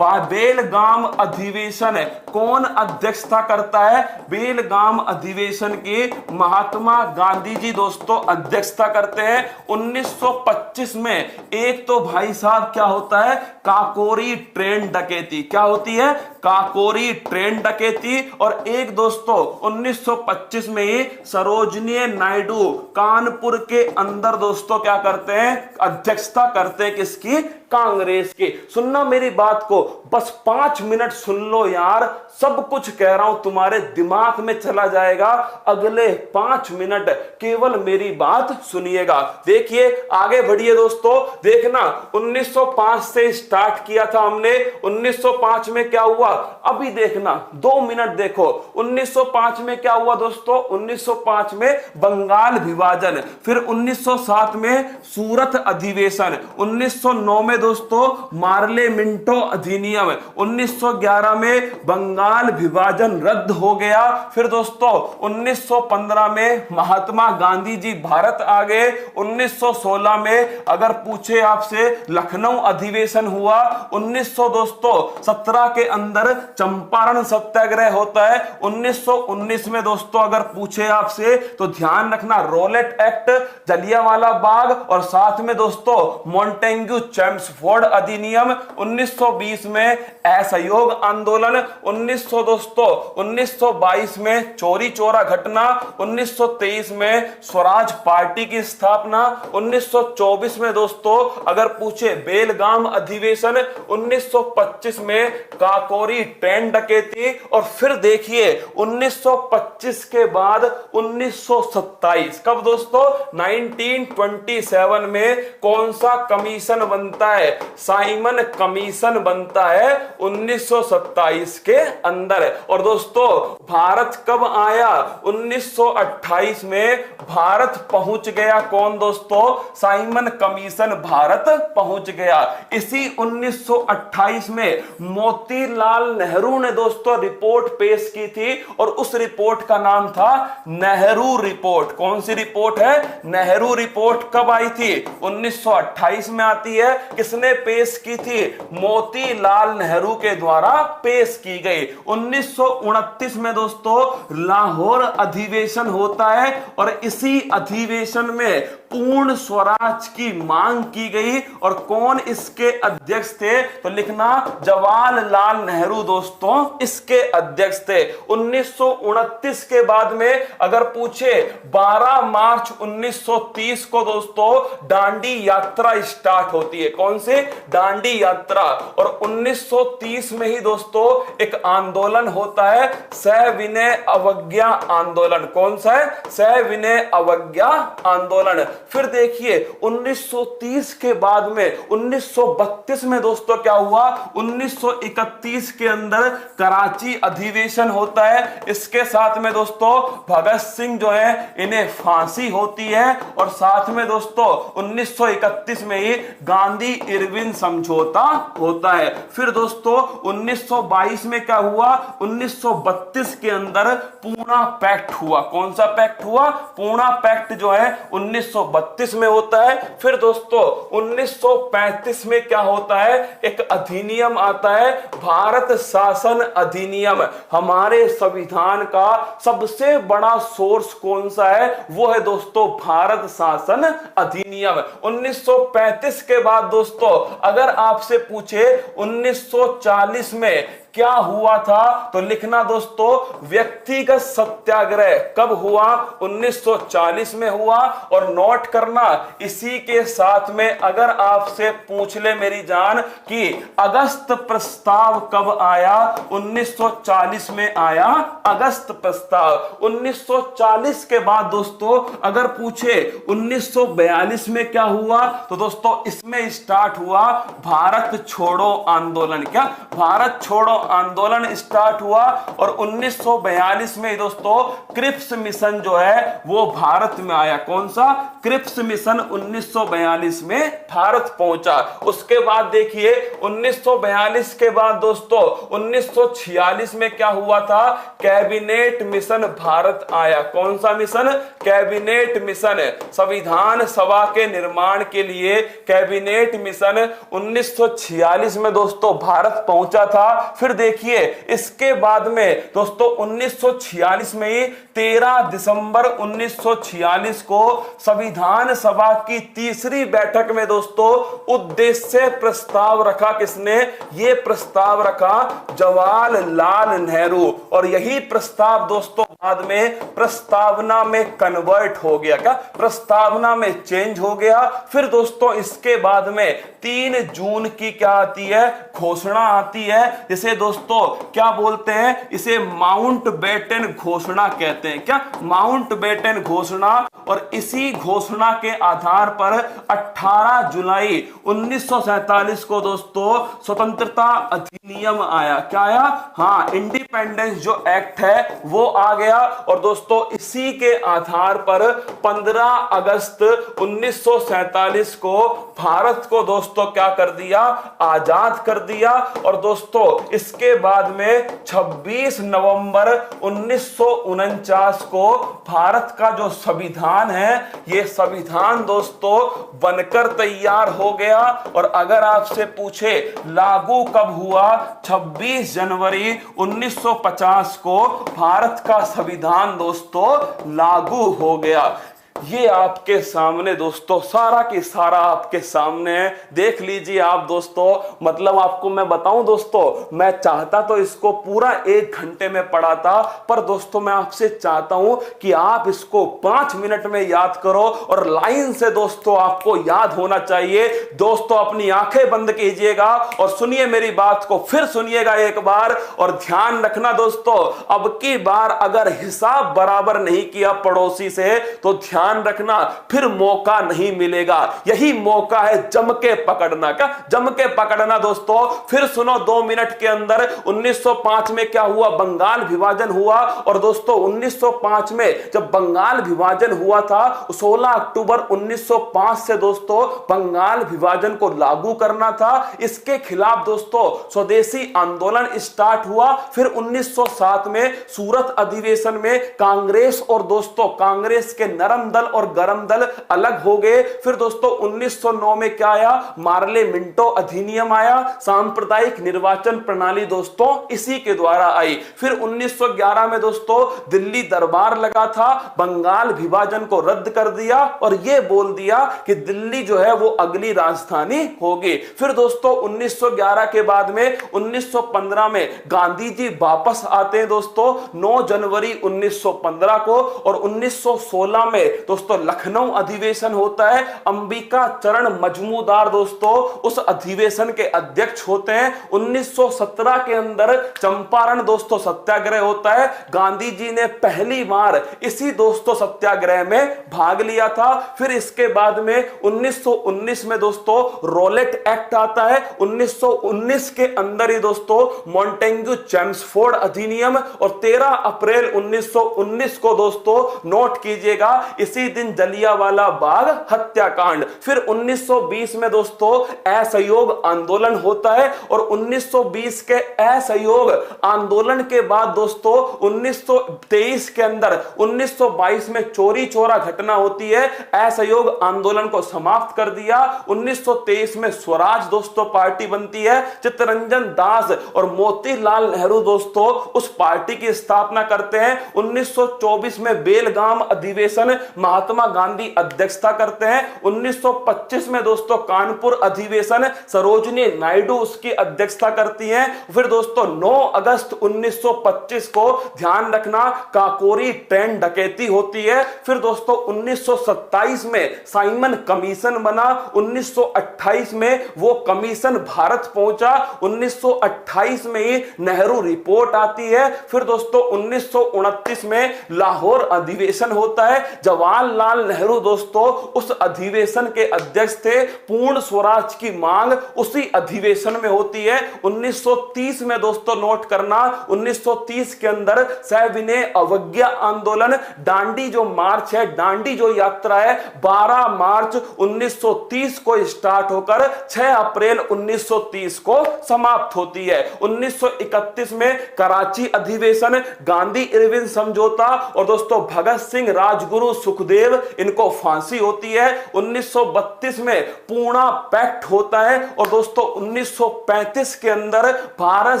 बेलगाम अधिवेशन कौन अध्यक्षता करता है? बेलगाम अधिवेशन की महात्मा गांधी जी दोस्तों अध्यक्षता करते हैं। 1925 में एक तो भाई साहब क्या होता है? काकोरी ट्रेन डकैती। क्या होती है? काकोरी ट्रेन डकैती। और एक दोस्तों 1925 में ही सरोजनी नायडू कानपुर के अंदर दोस्तों क्या करते हैं? अध्यक्षता करते हैं। किसकी? कांग्रेस की। सुनना मेरी बात को, बस 5 मिनट सुन लो यार, सब कुछ कह रहा हूं तुम्हारे दिमाग में चला जाएगा। अगले 5 मिनट केवल मेरी बात सुनिएगा। देखिए आगे बढ़िए दोस्तों। देखना 1905 से स्टार्ट किया था हमने। 1905 में क्या हुआ? अभी देखना 2 मिनट देखो। 1905 में क्या हुआ दोस्तों? 1905 में बंगाल विभाजन, फिर 1907 में सूरत अधिवेशन, 1909 में दोस्तों मार्ले मिंटो अधिनियम, 1911 में बंगाल विभाजन रद्द हो गया। फिर दोस्तों 1915 में महात्मा गांधी जी भारत आ गए। 1916 में अगर पूछे आपसे लखनऊ अधिवेशन हुआ। 1917 के अंदर चंपारण सत्याग्रह होता है। 1919 में दोस्तों अगर पूछे आपसे तो ध्यान रखना रोलेट एक्ट, जलियांवाला बाग और साथ में दोस्तों मॉन्टेग्यू चेम्सफोर्ड अधिनियम। 1920 में असहयोग आंदोलन। 1922 में चोरी चोरा घटना। 1923 में स्वराज पार्टी की स्थापना। 1924 में दोस्तों अगर पूछे बेलगाम अधिवेशन। 1925 में काकोरी ट्रेन डकैती। और फिर देखिए 1925 के बाद 1927 कब दोस्तों? 1927 में कौन सा कमीशन बनता है? है? साइमन कमीशन बनता है 1927 के अंदर। और दोस्तों भारत कब आया? 1928 में भारत पहुंच गया। कौन दोस्तों? साइमन कमीशन भारत पहुंच गया। इसी 1928 में मोतीलाल नेहरू ने दोस्तों रिपोर्ट पेश की थी और उस रिपोर्ट का नाम था नेहरू रिपोर्ट। कौन सी रिपोर्ट है? नेहरू रिपोर्ट। कब आई थी? 1928 में आती है। किसने पेश की थी? मोतीलाल नेहरू के द्वारा पेश की गई। 1929 में दोस्तों लाहौर अधिवेशन होता है और इसी अधिवेशन में पूर्ण स्वराज की मांग की गई। और कौन इसके अध्यक्ष थे? तो लिखना जवाहरलाल नेहरू दोस्तों इसके अध्यक्ष थे। 1929 के बाद में अगर पूछे 12 मार्च 1930 को दोस्तों दांडी यात्रा स्टार्ट होती है। कौन से? दांडी यात्रा। और 1930 में ही दोस्तों एक आंदोलन होता है सविनय अवज्ञा आंदोलन। कौन सा है? सविनय अवज्ञा आंदोलन। फिर देखिए 1930 के बाद में 1932 में दोस्तों क्या हुआ? 1931 के अंदर कराची अधिवेशन होता है। इसके साथ में दोस्तों भगत सिंह जो है इन्हें फांसी होती है। और साथ में दोस्तों 1931 में ही गांधी इरविन समझौता होता है। फिर दोस्तों 1922 में क्या हुआ? 1932 के अंदर पूना पैक्ट हुआ। कौन सा पैक्ट हुआ? पूना पैक्ट जो है 1932 में होता है। फिर दोस्तों 1935 में क्या होता है? एक अधिनियम आता है भारत शासन अधिनियम। हमारे संविधान का सबसे बड़ा सोर्स कौन सा है? वो है दोस्तों भारत शासन अधिनियम। 1935 के बाद दोस्तों अगर आपसे पूछे 1940 में क्या हुआ था तो लिखना दोस्तों व्यक्तिगत सत्याग्रह। कब हुआ? 1940 में हुआ। और नोट करना इसी के साथ में अगर आपसे पूछ ले मेरी जान कि अगस्त प्रस्ताव कब आया? 1940 में आया अगस्त प्रस्ताव। 1940 के बाद दोस्तों अगर पूछे 1942 में क्या हुआ तो दोस्तों इसमें स्टार्ट हुआ भारत छोड़ो आंदोलन। क्या? भारत छोड़ो आंदोलन स्टार्ट हुआ। और 1942 में दोस्तों क्रिप्स मिशन जो है वो भारत में आया। कौन सा? क्रिप्स मिशन 1942 में भारत पहुंचा। उसके बाद देखिए 1942 के बाद दोस्तों 1946 में क्या हुआ था? कैबिनेट मिशन भारत आया। कौन सा मिशन? Cabinet mission. संविधान सभा के निर्माण के लिए कैबिनेट मिशन 1946 में दोस्तों भारत पहुंचा था। फिर देखिए इसके बाद में दोस्तों 1946 में ही 13 दिसंबर 1946 को संविधान सभा की तीसरी बैठक में दोस्तों उद्देश्य प्रस्ताव रखा। किसने ये प्रस्ताव रखा? जवाहरलाल नेहरू। और यही प्रस्ताव दोस्तों बाद में प्रस्तावना में कन्वर्ट हो गया। क्या? प्रस्तावना में चेंज हो गया। फिर दोस्तों इसके बाद में 3 जून की क्या आती है? घोषणा आती है। जिसे दोस्तों क्या बोलते हैं? इसे माउंटबेटन घोषणा कहते हैं। क्या? माउंटबेटन घोषणा। और इसी घोषणा के आधार पर 18 जुलाई 1947 को दोस्तों स्वतंत्रता अधिनियम आया। क्या आया? हाँ, इंडिपेंडेंस जो एक्ट है वो आ गया। और दोस्तों इसी के आधार पर 15 अगस्त 1947 को भारत को दोस्तों क्या कर दिया? आजाद कर दिया। और दोस्तों इसके बाद में 26 नवंबर 1949 को भारत का जो संविधान है ये संविधान दोस्तों बनकर तैयार हो गया। और अगर आपसे पूछे लागू कब हुआ? 26 जनवरी 1950 को भारत का संविधान दोस्तों लागू हो गया। ये आपके सामने दोस्तों सारा की सारा आपके सामने है। देख लीजिए आप दोस्तों। मतलब आपको मैं बताऊं दोस्तों, मैं चाहता तो इसको पूरा 1 घंटे में पढ़ाता, पर दोस्तों मैं आपसे चाहता हूं कि आप इसको 5 मिनट में याद करो और लाइन से दोस्तों आपको याद होना चाहिए। दोस्तों अपनी आंखें बंद कीजिएगा और सुनिए मेरी बात को, फिर सुनिएगा एक बार। और ध्यान रखना दोस्तों, अब की बार अगर हिसाब बराबर नहीं किया पड़ोसी से तो ध्यान ध्यान रखना फिर मौका नहीं मिलेगा। यही मौका है जम के पकड़ना। क्या जम के पकड़ना दोस्तों? फिर सुनो 2 मिनट के अंदर 1905 में क्या हुआ? बंगाल विभाजन हुआ। और दोस्तों 1905 में जब बंगाल विभाजन हुआ था, 16 अक्टूबर 1905 से दोस्तों बंगाल विभाजन को लागू करना था। इसके खिलाफ दोस्तों स्वदेशी आंदोलन स्टार्ट हुआ। फिर 1907 में सूरत अधिवेशन में कांग्रेस और दोस्तों कांग्रेस के नरम दल और गरम दल अलग हो गए। फिर दोस्तों 1909 में क्या आया? मार्ले मिंटो अधिनियम आया। सांप्रदायिक निर्वाचन प्रणाली दोस्तों इसी के द्वारा आई। फिर 1911 में दोस्तों दिल्ली दरबार लगा था, बंगाल विभाजन को रद्द कर दिया और यह बोल दिया कि दिल्ली जो है वो अगली राजधानी होगी। फिर दोस्तों 1911 के बाद में 1915 में गांधी जी वापस आते हैं दोस्तों 9 जनवरी 1915 को। और 1916 में दोस्तों लखनऊ अधिवेशन होता है। अंबिका चरण मजमूदार दोस्तों उस अधिवेशन के अध्यक्ष होते हैं। 1917 के अंदर चंपारण दोस्तों सत्याग्रह होता है। गांधी जी ने पहली बार इसी दोस्तों सत्याग्रह में भाग लिया था। फिर इसके बाद में 1919 में दोस्तों रोलेट एक्ट आता है। 1919 के अंदर ही दोस्तों मॉन्टेग्यू चेम्सफोर्ड अधिनियम। और 13 अप्रैल 1919 को दोस्तों नोट कीजिएगा, इसी दिन जलियांवाला बाग हत्याकांड। फिर 1920 में दोस्तों असहयोग आंदोलन होता है। और 1920 के असहयोग आंदोलन के बाद दोस्तों 1923 के अंदर 1922 में चोरी चोरा घटना होती है। असहयोग आंदोलन को समाप्त कर दिया। 1923 में स्वराज दोस्तों पार्टी बनती है। चित्तरंजन दास और मोतीलाल नेहरू दोस्तों उस पार्टी की स्थापना करते हैं। 1924 में बेलगाम अधिवेशन महात्मा गांधी अध्यक्षता करते हैं। 1925 में दोस्तों कानपुर अधिवेशन सरोजनी नायडू उसकी अध्यक्षता करती हैं। फिर दोस्तों 9 अगस्त 1925 को ध्यान रखना काकोरी ट्रेन डकैती होती है। फिर दोस्तों 1927 में साइमन कमीशन बना। 1928 में वो कमीशन भारत पहुंचा। 1928 में ही नेहरू रिपोर्ट आती है। फिर दोस्तों 1929 में लाहौर अधिवेशन होता है। जवाहरलाल नेहरू दोस्तों उस अधिवेशन के अध्यक्ष थे। पूर्ण स्वराज की मांग उसी अधिवेशन में होती है। 1930 में दोस्तों नोट करना, 1930 के अंदर सविनय अवज्ञा आंदोलन, दांडी जो मार्च है, दांडी जो यात्रा है 12 मार्च 1930 को स्टार्ट होकर 6 अप्रैल 1930 को समाप्त होती है। 1931 में कराची अधिवेशन, गांधी इरविन समझौता और दोस्तों भगत सिंह, राजगुरु, सुखदेव इनको फांसी होती है। 1932 में पूना पैक्ट होता है। और दोस्तों 1935 के अंदर भारत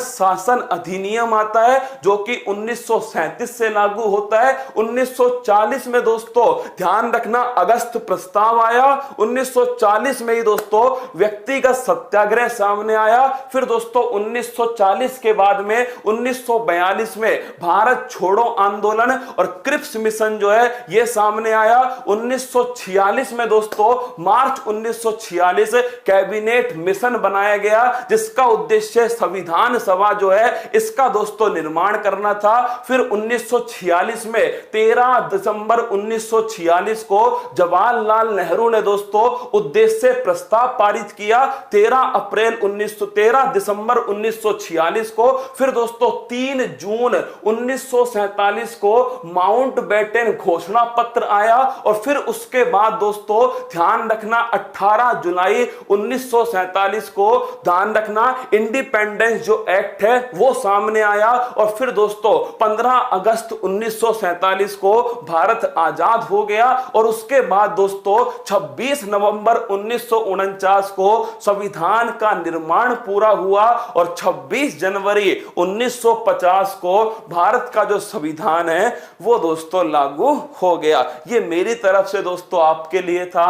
शासन अधिनियम आता है जो कि 1937 से लागू होता है। 1940 में दोस्तों ध्यान रखना अगस्त प्रस्ताव आया। 1940 में ही दोस्तों व्यक्तिगत सत्याग्रह सामने आया। फिर दोस्तों 1940 के बाद में 1942 में भारत छोड़ो आंदोलन और क्रिप्स मिशन जो है यह सामने आया। 1946 में दोस्तों मार्च 1946 कैबिनेट मिशन बनाया गया जिसका उद्देश्य संविधान सभा जो है इसका दोस्तों निर्माण करना था। फिर 1946 में 13 दिसंबर 1946 को जवाहरलाल नेहरू ने दोस्तों उद्देश्य प्रस्ताव पारित किया। 13 दिसंबर 1946 को। फिर दोस्तों 3 जून 1947 को माउंटबेटन घोषणा पत्र आया। और फिर उसके बाद दोस्तों ध्यान रखना 18 जुलाई 1947 को ध्यान रखना इंडिपेंडेंस जो एक्ट है वो सामने आया। और फिर दोस्तों 15 अगस्त 1947 को भारत आजाद हो गया। और उसके बाद दोस्तों 26 नवंबर 1949 को संविधान का निर्माण पूरा हुआ। और 26 जनवरी 1950 को भारत का जो संविधान है वो दोस्तों लागू हो गया। ये मेरी तरफ से दोस्तों आपके लिए था।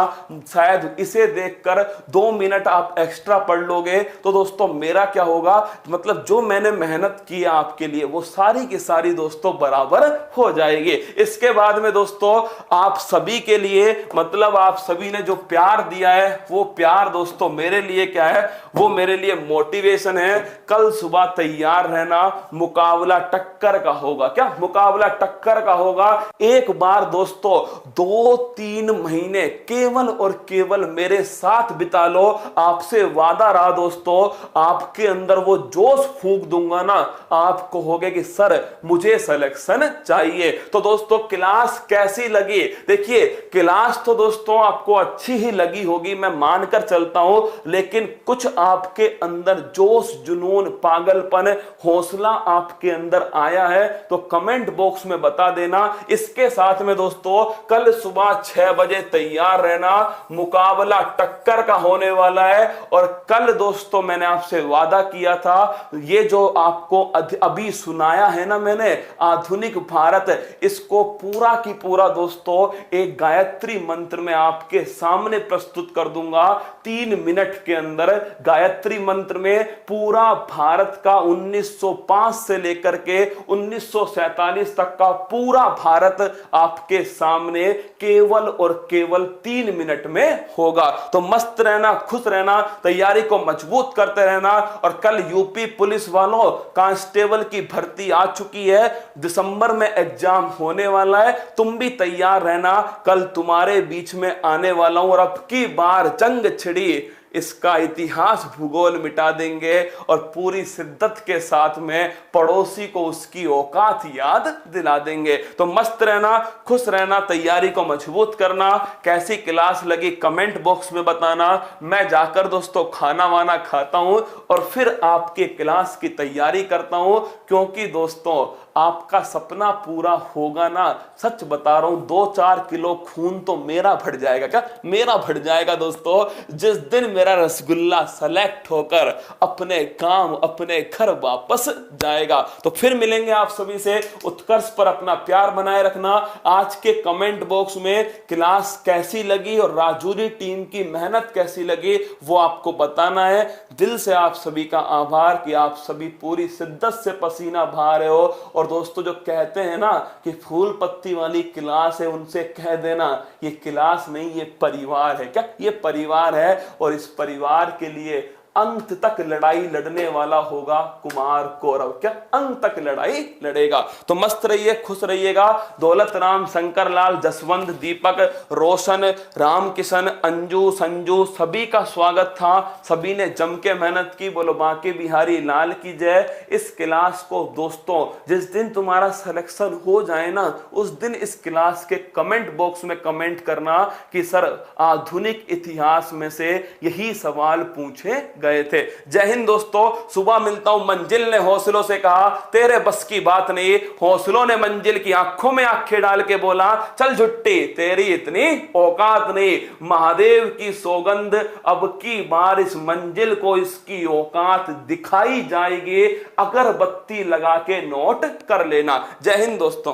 शायद इसे देखकर 2 मिनट आप एक्स्ट्रा पढ़ लोगे तो दोस्तों मेरा क्या होगा, मतलब जो मैंने मेहनत की आपके लिए वो सारी की सारी दोस्तों बराबर हो जाएगी। इसके बाद में दोस्तों आप सभी के लिए, मतलब आप सभी ने जो प्यार दिया है वो प्यार दोस्तों मेरे लिए क्या है, वो मेरे लिए मोटिवेशन है। कल सुबह तैयार रहना, मुकाबला टक्कर का होगा। क्या मुकाबला टक्कर का होगा। एक बार दोस्तों 2-3 महीने केवल और केवल मेरे साथ बिता लो। आपसे वादा रहा दोस्तों, आपके अंदर वो जोश फूंक दूंगा ना, आप कहोगे कि सर मुझे सिलेक्शन चाहिए। तो दोस्तों क्लास कैसी लगी? देखिए क्लास तो दोस्तों आपको अच्छी ही लगी होगी, मैं मानकर चलता हूं, लेकिन कुछ आपके अंदर जोश, जुनून, पागलपन, हौसला आपके अंदर आया है तो कमेंट बॉक्स में बता देना। इसके साथ में दोस्तों कल सुबह 6 बजे तैयार रहना, मुकाबला टक्कर का होने वाला है। और कल दोस्तों मैंने आपसे वादा किया था, ये जो आपको अभी सुनाया है ना मैंने, आधुनिक भारत, इसको पूरा की पूरा दोस्तों एक गायत्री मंत्र में आपके सामने प्रस्तुत कर दूंगा 3 मिनट के अंदर। गायत्री मंत्र में पूरा भारत का 1905 से लेकर के 1947 तक का पूरा भारत आपके सामने केवल और केवल 3 मिनट में होगा। तो मस्त रहना, खुश रहना, तैयारी को मजबूत करते रहना। और कल यूपी पुलिस वालों कांस्टेबल की भर्ती आ चुकी है, दिसंबर में एग्जाम होने वाला है, तुम भी तैयार रहना। कल तुम्हारे बीच में आने वाला हूं और अब की बार जंग छिड़ी, इसका इतिहास भूगोल मिटा देंगे और पूरी शिद्दत के साथ में पड़ोसी को उसकी औकात याद दिला देंगे। तो मस्त रहना, खुश रहना, तैयारी को मजबूत करना। कैसी क्लास लगी कमेंट बॉक्स में बताना। मैं जाकर दोस्तों खाना वाना खाता हूं और फिर आपके क्लास की तैयारी करता हूं, क्योंकि दोस्तों आपका सपना पूरा होगा ना, सच बता रहा हूं 2-4 किलो खून तो मेरा बढ़ जाएगा। क्या मेरा बढ़ जाएगा दोस्तों, जिस दिन मेरा रसगुल्ला सेलेक्ट होकर अपने काम, अपने घर वापस जाएगा। तो फिर मिलेंगे आप सभी से। उत्कर्ष पर अपना प्यार बनाए रखना। आज के कमेंट बॉक्स में क्लास कैसी लगी और राजूरी टीम की मेहनत कैसी लगी वो आपको बताना है। दिल से आप सभी का आभार कि आप सभी पूरी शिद्दत से पसीना बहा रहे हो। और दोस्तों जो कहते हैं ना कि फूल पत्ती वाली क्लास है, उनसे कह देना ये क्लास नहीं, ये परिवार है। क्या ये परिवार है? और इस परिवार के लिए अंत तक लड़ाई लड़ने वाला होगा कुमार कौरव। क्या अंत तक लड़ाई लड़ेगा। तो मस्त रहिए, खुश रहिएगा। दौलत राम, शंकर लाल, जसवंत, दीपक, रोशन, राम किशन, अंजू, संजू, सभी का स्वागत था। सभी ने जम के मेहनत की। बोलो बांके बिहारी लाल की जय। इस क्लास को दोस्तों जिस दिन तुम्हारा सिलेक्शन हो जाए ना, उस दिन इस क्लास के कमेंट बॉक्स में कमेंट करना कि सर आधुनिक इतिहास में से यही सवाल पूछे गए थे। जय हिंद दोस्तों। सुबह मिलता हूं। मंजिल ने हौसलों से कहा तेरे बस की बात नहीं, हौसलों ने मंजिल की आंखों में आंखें डाल के बोला चल झुट्टी तेरी इतनी औकात नहीं। महादेव की सौगंध, अब की बार इस मंजिल को इसकी औकात दिखाई जाएगी। अगरबत्ती लगा के नोट कर लेना। जय हिंद दोस्तों।